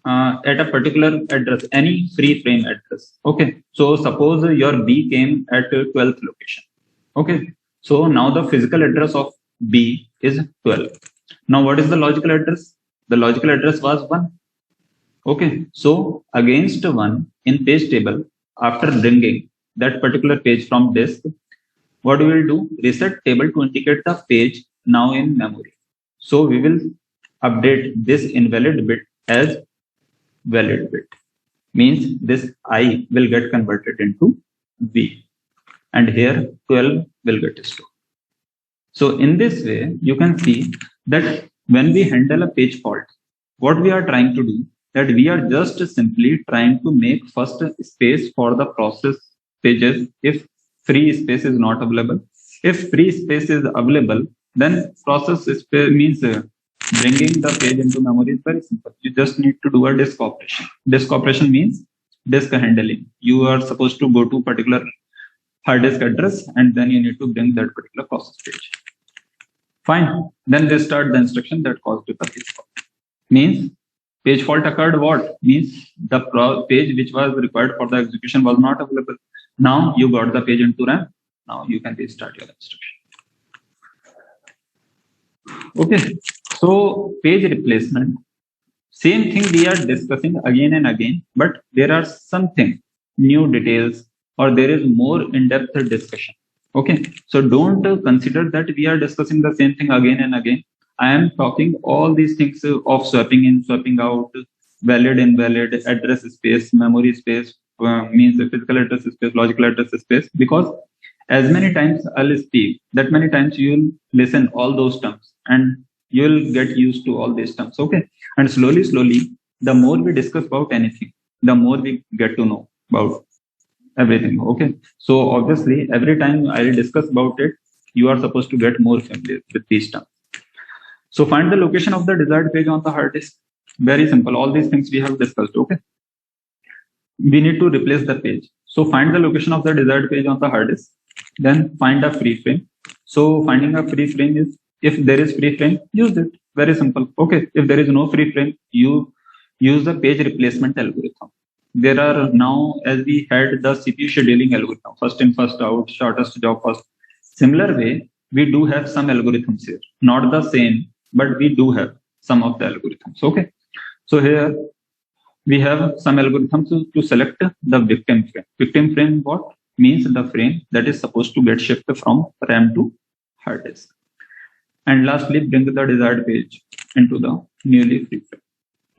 at a particular address, any free frame address. Okay, so suppose your B came at 12th location. Okay, so now the physical address of B is 12. Now what is the logical address? The logical address was 1. Okay, so against 1 in page table, after bringing that particular page from disk, what we will do? Reset table to indicate the page now in memory. So we will update this invalid bit as valid bit. Means this I will get converted into V. And here 12 will get stored. So in this way, you can see that when we handle a page fault, what we are trying to do, that we are just simply trying to make first space for the process pages if free space is not available. If free space is available, then process space means bringing the page into memory is very simple. You just need to do a disk operation. Disk operation means disk handling. You are supposed to go to particular hard disk address and then you need to bring that particular process page. Fine. Then they start the instruction that caused the page fault. Means page fault occurred what? Means the page which was required for the execution was not available. Now you got the page into RAM. Now you can restart your instruction. Okay. So page replacement Same thing we are discussing again and again, but there are something new details or there is more in-depth discussion. Okay, so don't consider that we are discussing the same thing again and again. I am talking all these things of swapping in, swapping out, valid, invalid, address space, memory space, means the physical address space, logical address space, because as many times I'll speak, that many times you'll listen all those terms and you'll get used to all these terms. Okay, and slowly, the more we discuss about anything, the more we get to know about everything. Okay, so obviously every time I'll discuss about it, you are supposed to get more familiar with these terms. So find the location of the desired page on the hard disk. Very simple. All these things we have discussed. Okay, we need to replace the page. So find the location of the desired page on the hard disk. Then find a free frame. So finding a free frame is, if there is free frame, use it. Very simple. Okay, if there is no free frame, you use the page replacement algorithm. There are now, as we had the CPU scheduling algorithm, first in, first out, shortest job first. Similar way, we do have some algorithms here. Not the same, but we do have some of the algorithms. Okay, so here we have some algorithms to select the victim frame. Victim frame what? Means the frame that is supposed to get shifted from RAM to hard disk. And lastly, bring the desired page into the newly free frame.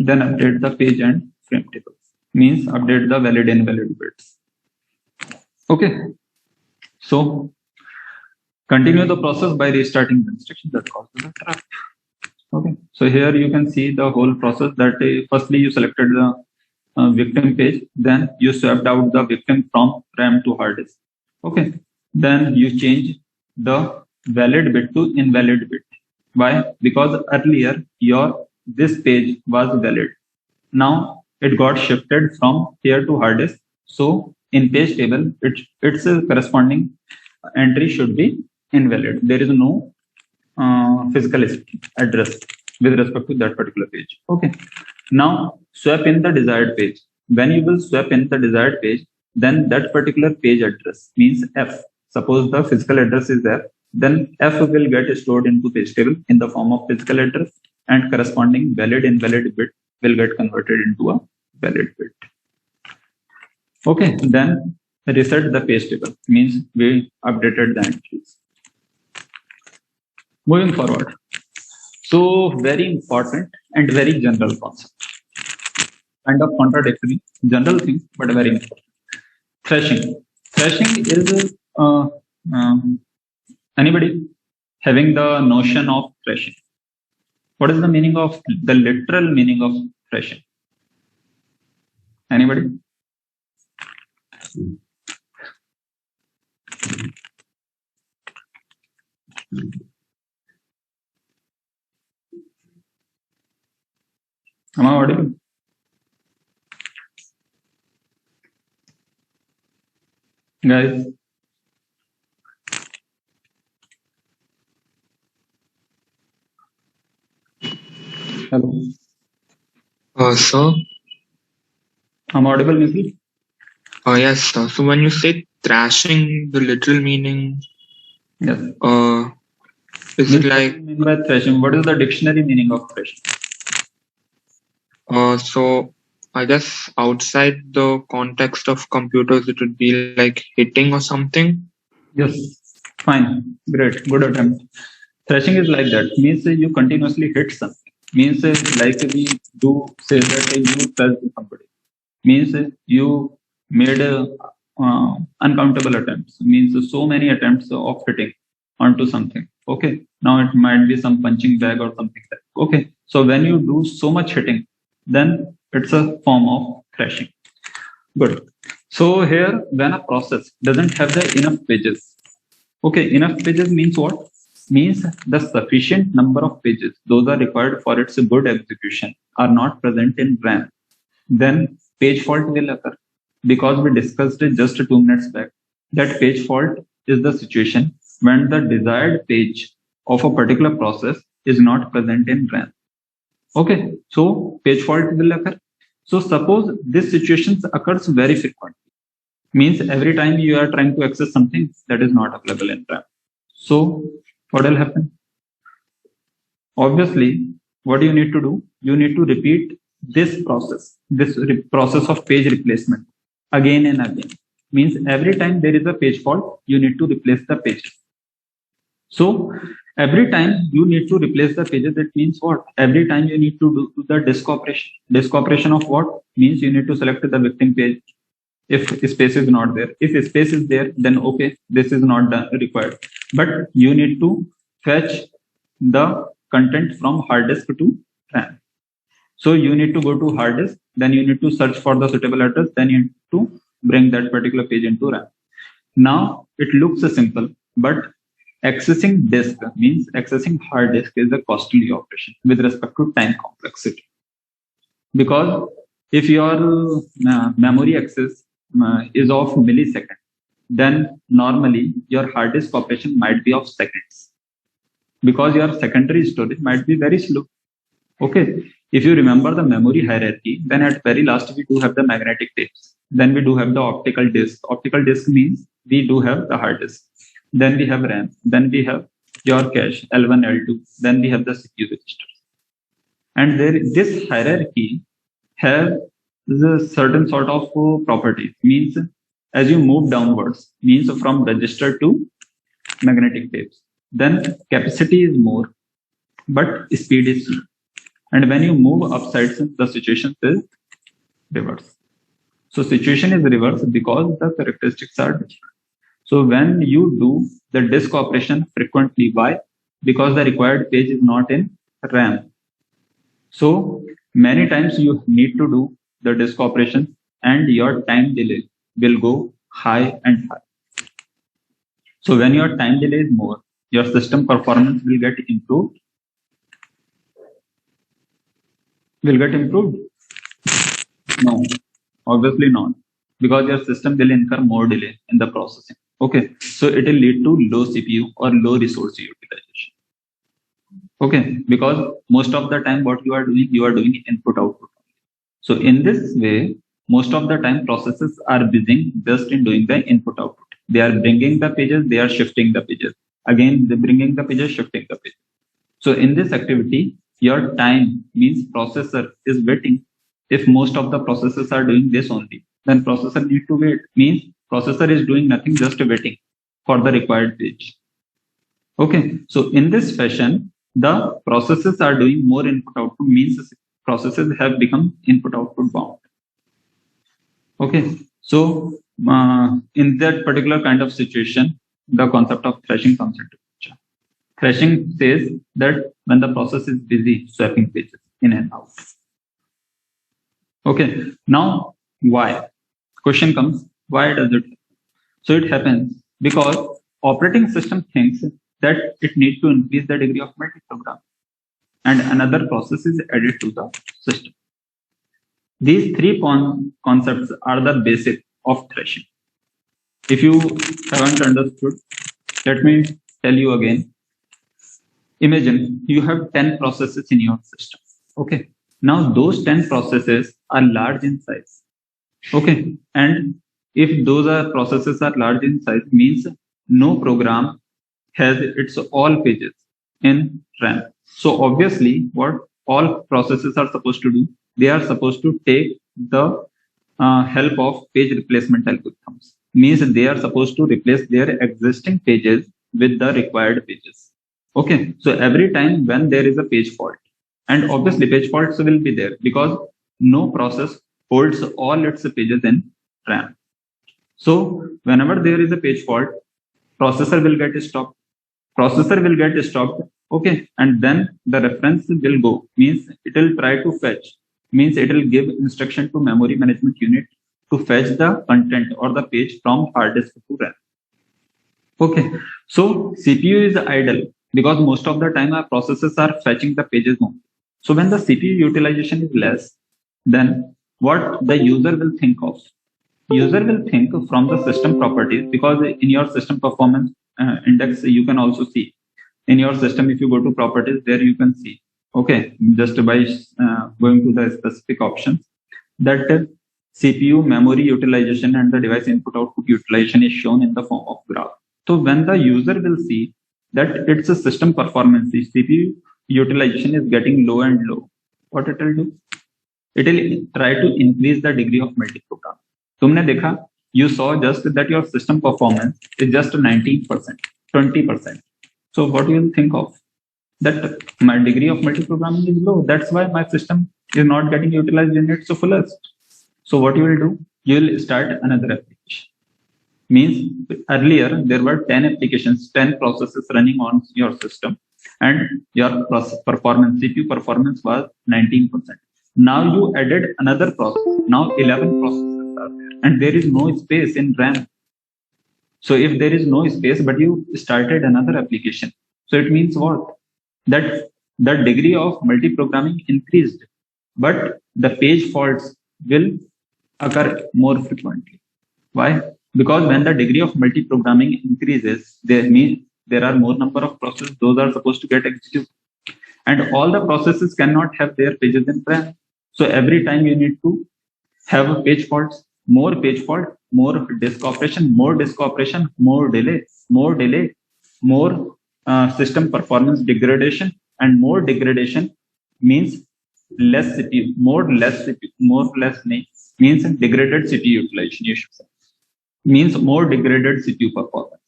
Then update the page and frame tables. Means update the valid and invalid bits. Okay, so continue the process by restarting the instruction that causes the trap. Okay, so here you can see the whole process that firstly you selected the victim page, then you swapped out the victim from RAM to hard disk. Okay, then you change the valid bit to invalid bit. Why? Because earlier this page was valid. Now it got shifted from here to hard disk. So in page table, its corresponding entry should be invalid. There is no physical address with respect to that particular page. Okay. Now swap in the desired page. When you will swap in the desired page, then that particular page address means F. Suppose the physical address is F, then F will get stored into page table in the form of physical address, and corresponding valid invalid bit will get converted into a valid bit. Okay, then reset the page table, means we updated the entries. Moving forward. So very important and very general concept. Kind of contradictory, general thing, but very important. Thrashing. Thrashing is anybody having the notion of thrashing? What is the meaning of the literal meaning of thrashing? Anybody? Am I audible? Guys? Hello? Sir? I'm audible, Nikhil? Yes, sir. So when you say thrashing, the literal meaning, Yes. is it like, mean by thrashing? What is the dictionary meaning of thrashing? so I guess outside the context of computers, it would be like hitting or something? Yes. Fine. Great. Good attempt. Thrashing is like that. Means you continuously hit something. Means like we do say that you pressed somebody. Means you made uncountable attempts. Means so many attempts of hitting onto something. Okay. Now it might be some punching bag or something like that. Okay. So when you do so much hitting, then it's a form of thrashing. Good. So here, when a process doesn't have the enough pages. Okay. Enough pages means what? Means the sufficient number of pages, those are required for its good execution, are not present in RAM. Then page fault will occur, because we discussed it just 2 minutes back. That page fault is the situation when the desired page of a particular process is not present in RAM. Okay, so page fault will occur. So suppose this situation occurs very frequently. Means every time you are trying to access something that is not available in RAM. So what will happen? Obviously, what you need to do? You need to repeat this process of page replacement again and again. Means every time there is a page fault, you need to replace the pages. So every time you need to replace the pages, it means what? Every time you need to do the disk operation. Disk operation of what? Means you need to select the victim page if space is not there. If space is there, then okay, this is not required. But you need to fetch the content from hard disk to RAM. So you need to go to hard disk, then you need to search for the suitable address, then you need to bring that particular page into RAM. Now it looks simple, but accessing disk means accessing hard disk is a costly operation with respect to time complexity. Because if your memory access is of millisecond, then normally your hard disk operation might be of seconds, because your secondary storage might be very slow. Okay, if you remember the memory hierarchy, then at very last we do have the magnetic tapes. Then we do have the optical disk. Optical disk means we do have the hard disk. Then we have RAM. Then we have your cache L1, L2. Then we have the CPU registers. And this hierarchy has a certain sort of properties. Means as you move downwards, means from register to magnetic tapes, then capacity is more, but speed is slow. And when you move upsides, the situation is reverse. So situation is reversed because the characteristics are different. So when you do the disk operation frequently, why? Because the required page is not in RAM. So many times you need to do the disk operation and your time delay will go high and high. So when your time delay is more, your system performance will get improved. Will get improved? No, obviously not, because your system will incur more delay in the processing. Okay, so it will lead to low CPU or low resource utilization. Okay, because most of the time what you are doing input output. So in this way, most of the time processes are busy just in doing the input output. They are bringing the pages, they are shifting the pages. Again, they bringing the pages, shifting the pages. So in this activity, your time means processor is waiting. If most of the processes are doing this only, then processor need to wait. Means processor is doing nothing, just waiting for the required page. Okay, so in this fashion, the processes are doing more input output, means processes have become input output bound. Okay, so in that particular kind of situation, the concept of thrashing comes into picture. Thrashing says that when the process is busy swapping pages in and out. Okay, now why? Question comes, why does it happen? So it happens because operating system thinks that it needs to increase the degree of multi-program, and another process is added to the system. These three concepts are the basic of thrashing. If you haven't understood, let me tell you again. Imagine you have 10 processes in your system. Okay. Now those 10 processes are large in size. Okay. And if those processes are large in size, means no program has its all pages in RAM. So obviously what all processes are supposed to do, they are supposed to take the help of page replacement algorithms. Means they are supposed to replace their existing pages with the required pages. Okay, so every time when there is a page fault, and obviously page faults will be there because no process holds all its pages in RAM. So whenever there is a page fault, processor will get stopped. Okay, and then the reference will go, means it will try to fetch, means it will give instruction to memory management unit to fetch the content or the page from hard disk to RAM. Okay, so CPU is idle because most of the time our processes are fetching the pages only. So when the CPU utilization is less, then what the user will think of? User will think from the system properties, because in your system performance index, you can also see in your system, if you go to properties, there you can see, okay, just by going to the specific options, that CPU memory utilization and the device input output utilization is shown in the form of graph. So when the user will see that it's a system performance, the CPU utilization is getting low and low, what it will do? it will try to increase the degree of multi-programming. तुमने देखा, you saw just that your system performance is just 19%, 20%. So what do you think of? That my degree of multi-programming is low. That's why my system is not getting utilized in its fullest. So what you will do? You will start another application. Means earlier there were 10 applications, 10 processes running on your system, and your performance, CPU performance was 19%. Now you added another process. Now 11 processes are there, and there is no space in RAM. So if there is no space, but you started another application, so it means what? That the degree of multi-programming increased, but the page faults will occur more frequently. Why? Because when the degree of multi-programming increases, there are more number of processes, those are supposed to get executed. And all the processes cannot have their pages in RAM. So every time you need to have a page faults, more page fault, more disk operation, more delay, more system performance degradation, and more degradation means less CPU, means degraded CPU utilization, you should say. Means more degraded CPU performance.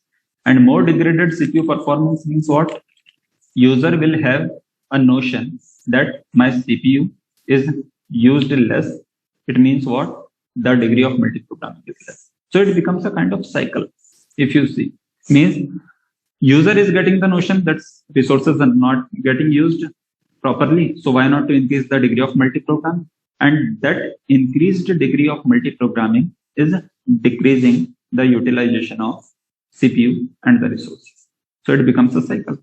And more degraded CPU performance means what? User will have a notion that my CPU is used less. It means what? The degree of multi-programming is less. So it becomes a kind of cycle. If you see, means user is getting the notion that resources are not getting used properly. So why not to increase the degree of multi-programming? And that increased degree of multi-programming is decreasing the utilization of CPU and the resources. So it becomes a cycle.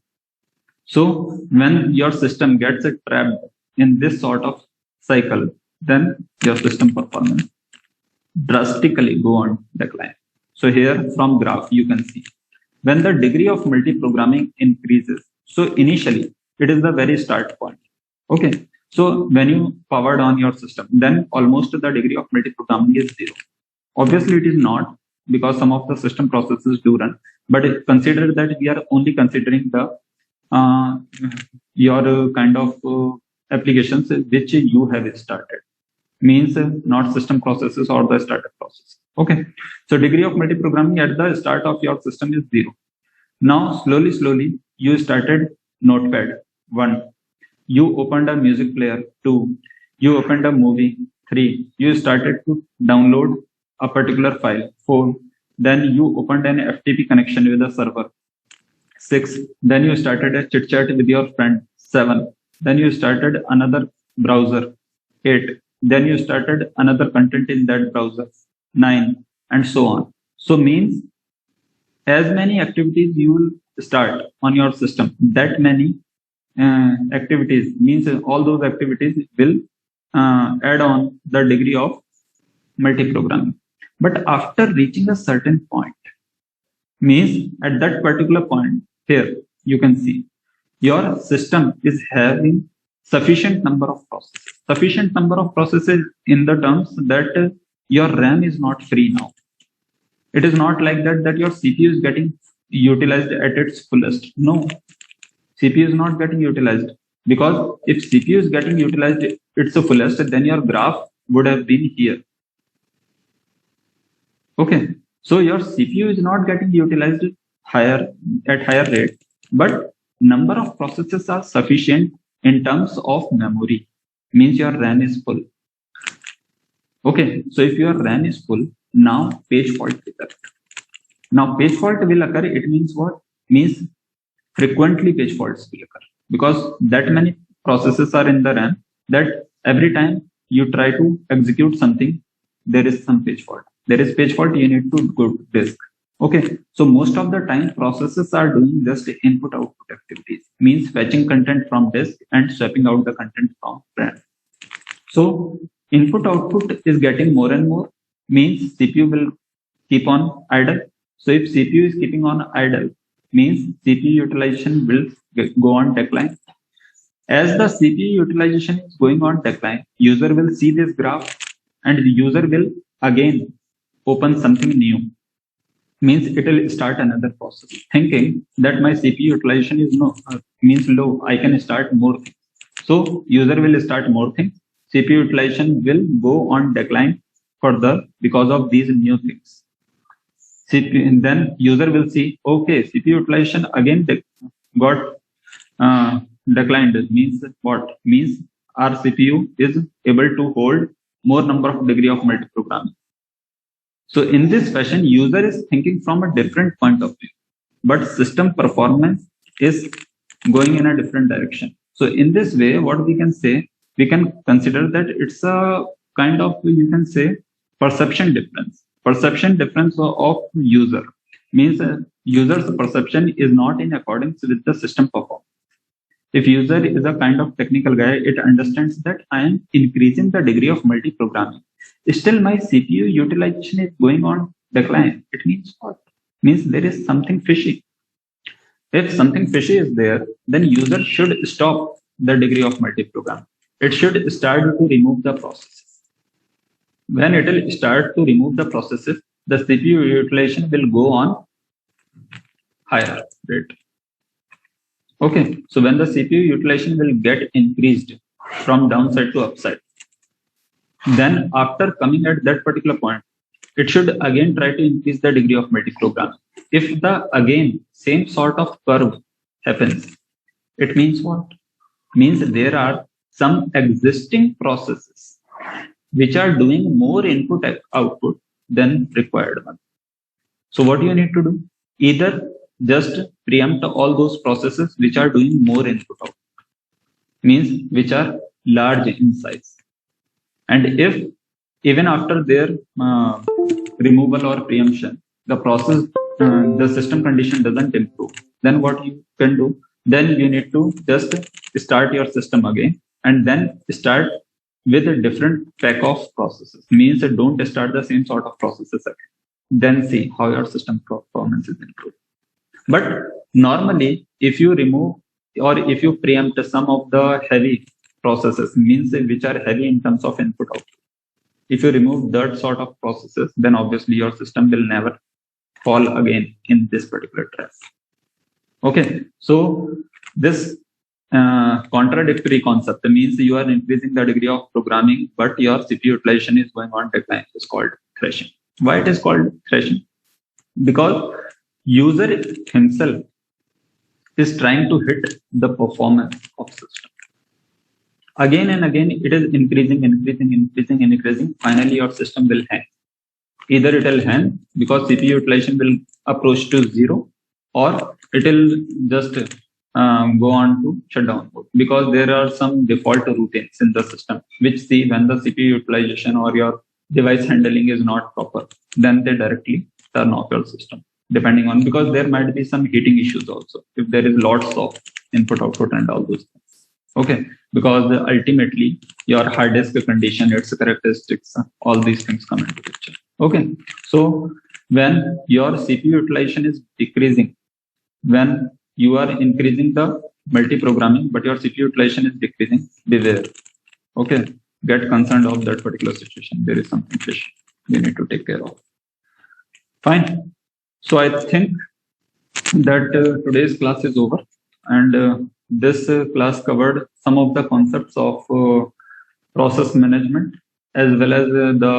So when your system gets trapped in this sort of cycle, then your system performance drastically go on decline. So here from graph you can see when the degree of multi-programming increases. So initially it is the very start point. Okay. So when you powered on your system, then almost the degree of multi-programming is 0. Obviously it is not, because some of the system processes do run, but consider that we are only considering the your kind of applications which you have started, means not system processes or the startup process. Okay, so degree of multi-programming at the start of your system is 0. Now slowly you started Notepad 1, you opened a music player 2, you opened a movie 3, you started to download a particular file 4, then you opened an FTP connection with a server 6, then you started a chit chat with your friend 7, then you started another browser 8, then you started another content in that browser 9, and so on. So means as many activities you will start on your system, that many activities, means all those activities will add on the degree of multi-programming. But after reaching a certain point, means at that particular point, here you can see your system is having sufficient number of processes in the terms that your RAM is not free now. It is not like that your CPU is getting utilized at its fullest. No, CPU is not getting utilized, because if CPU is getting utilized at its fullest, then your graph would have been here. Okay, so your CPU is not getting utilized at higher rate, but number of processes are sufficient in terms of memory, means your RAM is full. Okay, so if your RAM is full, now page fault will occur. Now page fault will occur, it means what? Means frequently page faults will occur, because that many processes are in the RAM that every time you try to execute something, there is some page fault. There is page fault, you need to go to disk. Okay, so most of the time processes are doing just input output activities, means fetching content from disk and swapping out the content from RAM. So input output is getting more and more, means CPU will keep on idle. So if CPU is keeping on idle, means CPU utilization will go on decline. As the CPU utilization is going on decline, user will see this graph and the user will again open something new, means it will start another process thinking that my CPU utilization is means low, I can start more things. So user will start more things, CPU utilization will go on decline further because of these new things. And then user will see, okay, CPU utilization again got declined. Means what? Means our CPU is able to hold more number of degree of multi-programming. So in this fashion, user is thinking from a different point of view, but system performance is going in a different direction. So in this way, what we can say, we can consider that it's a kind of, you can say, perception difference. Perception difference of user means user's perception is not in accordance with the system performance. If user is a kind of technical guy, it understands that I am increasing the degree of multi-programming. Still, my CPU utilization is going on decline. It means what? Means there is something fishy. If something fishy is there, then user should stop the degree of multi-programming. It should start to remove the processes. When it will start to remove the processes, the CPU utilization will go on higher rate. Okay, so when the CPU utilization will get increased from downside to upside, then after coming at that particular point, it should again try to increase the degree of multi-programming. If the again same sort of curve happens, it means what? Means there are some existing processes which are doing more input output than required one. So what you need to do? Either just preempt all those processes which are doing more input output, means which are large in size. And if even after their removal or preemption, the process, the system condition doesn't improve, then what you can do? Then you need to just start your system again and then start with a different pack of processes. Means that don't start the same sort of processes again. Then see how your system performance is improved. But normally, if you remove or if you preempt some of the heavy processes, means which are heavy in terms of input output, if you remove that sort of processes, then obviously your system will never fall again in this particular trap. Okay, so this contradictory concept means you are increasing the degree of programming, but your CPU utilization is going on decline. It's called thrashing. Why it is called thrashing? Because user himself is trying to hit the performance of system. Again and again, it is increasing. Finally, your system will hang. Either it will hang because CPU utilization will approach to zero, or it will just go on to shutdown mode, because there are some default routines in the system which see when the CPU utilization or your device handling is not proper, then they directly turn off your system, depending on, because there might be some heating issues also if there is lots of input output and all those things. Okay, because ultimately your hard disk condition, its characteristics, all these things come into picture. Okay, so when your CPU utilization is decreasing, when you are increasing the multi-programming but your CPU utilization is decreasing, beware. Okay, get concerned of that particular situation. There is something fishy we need to take care of. Fine. So I think that today's class is over, and this class covered some of the concepts of process management as well as the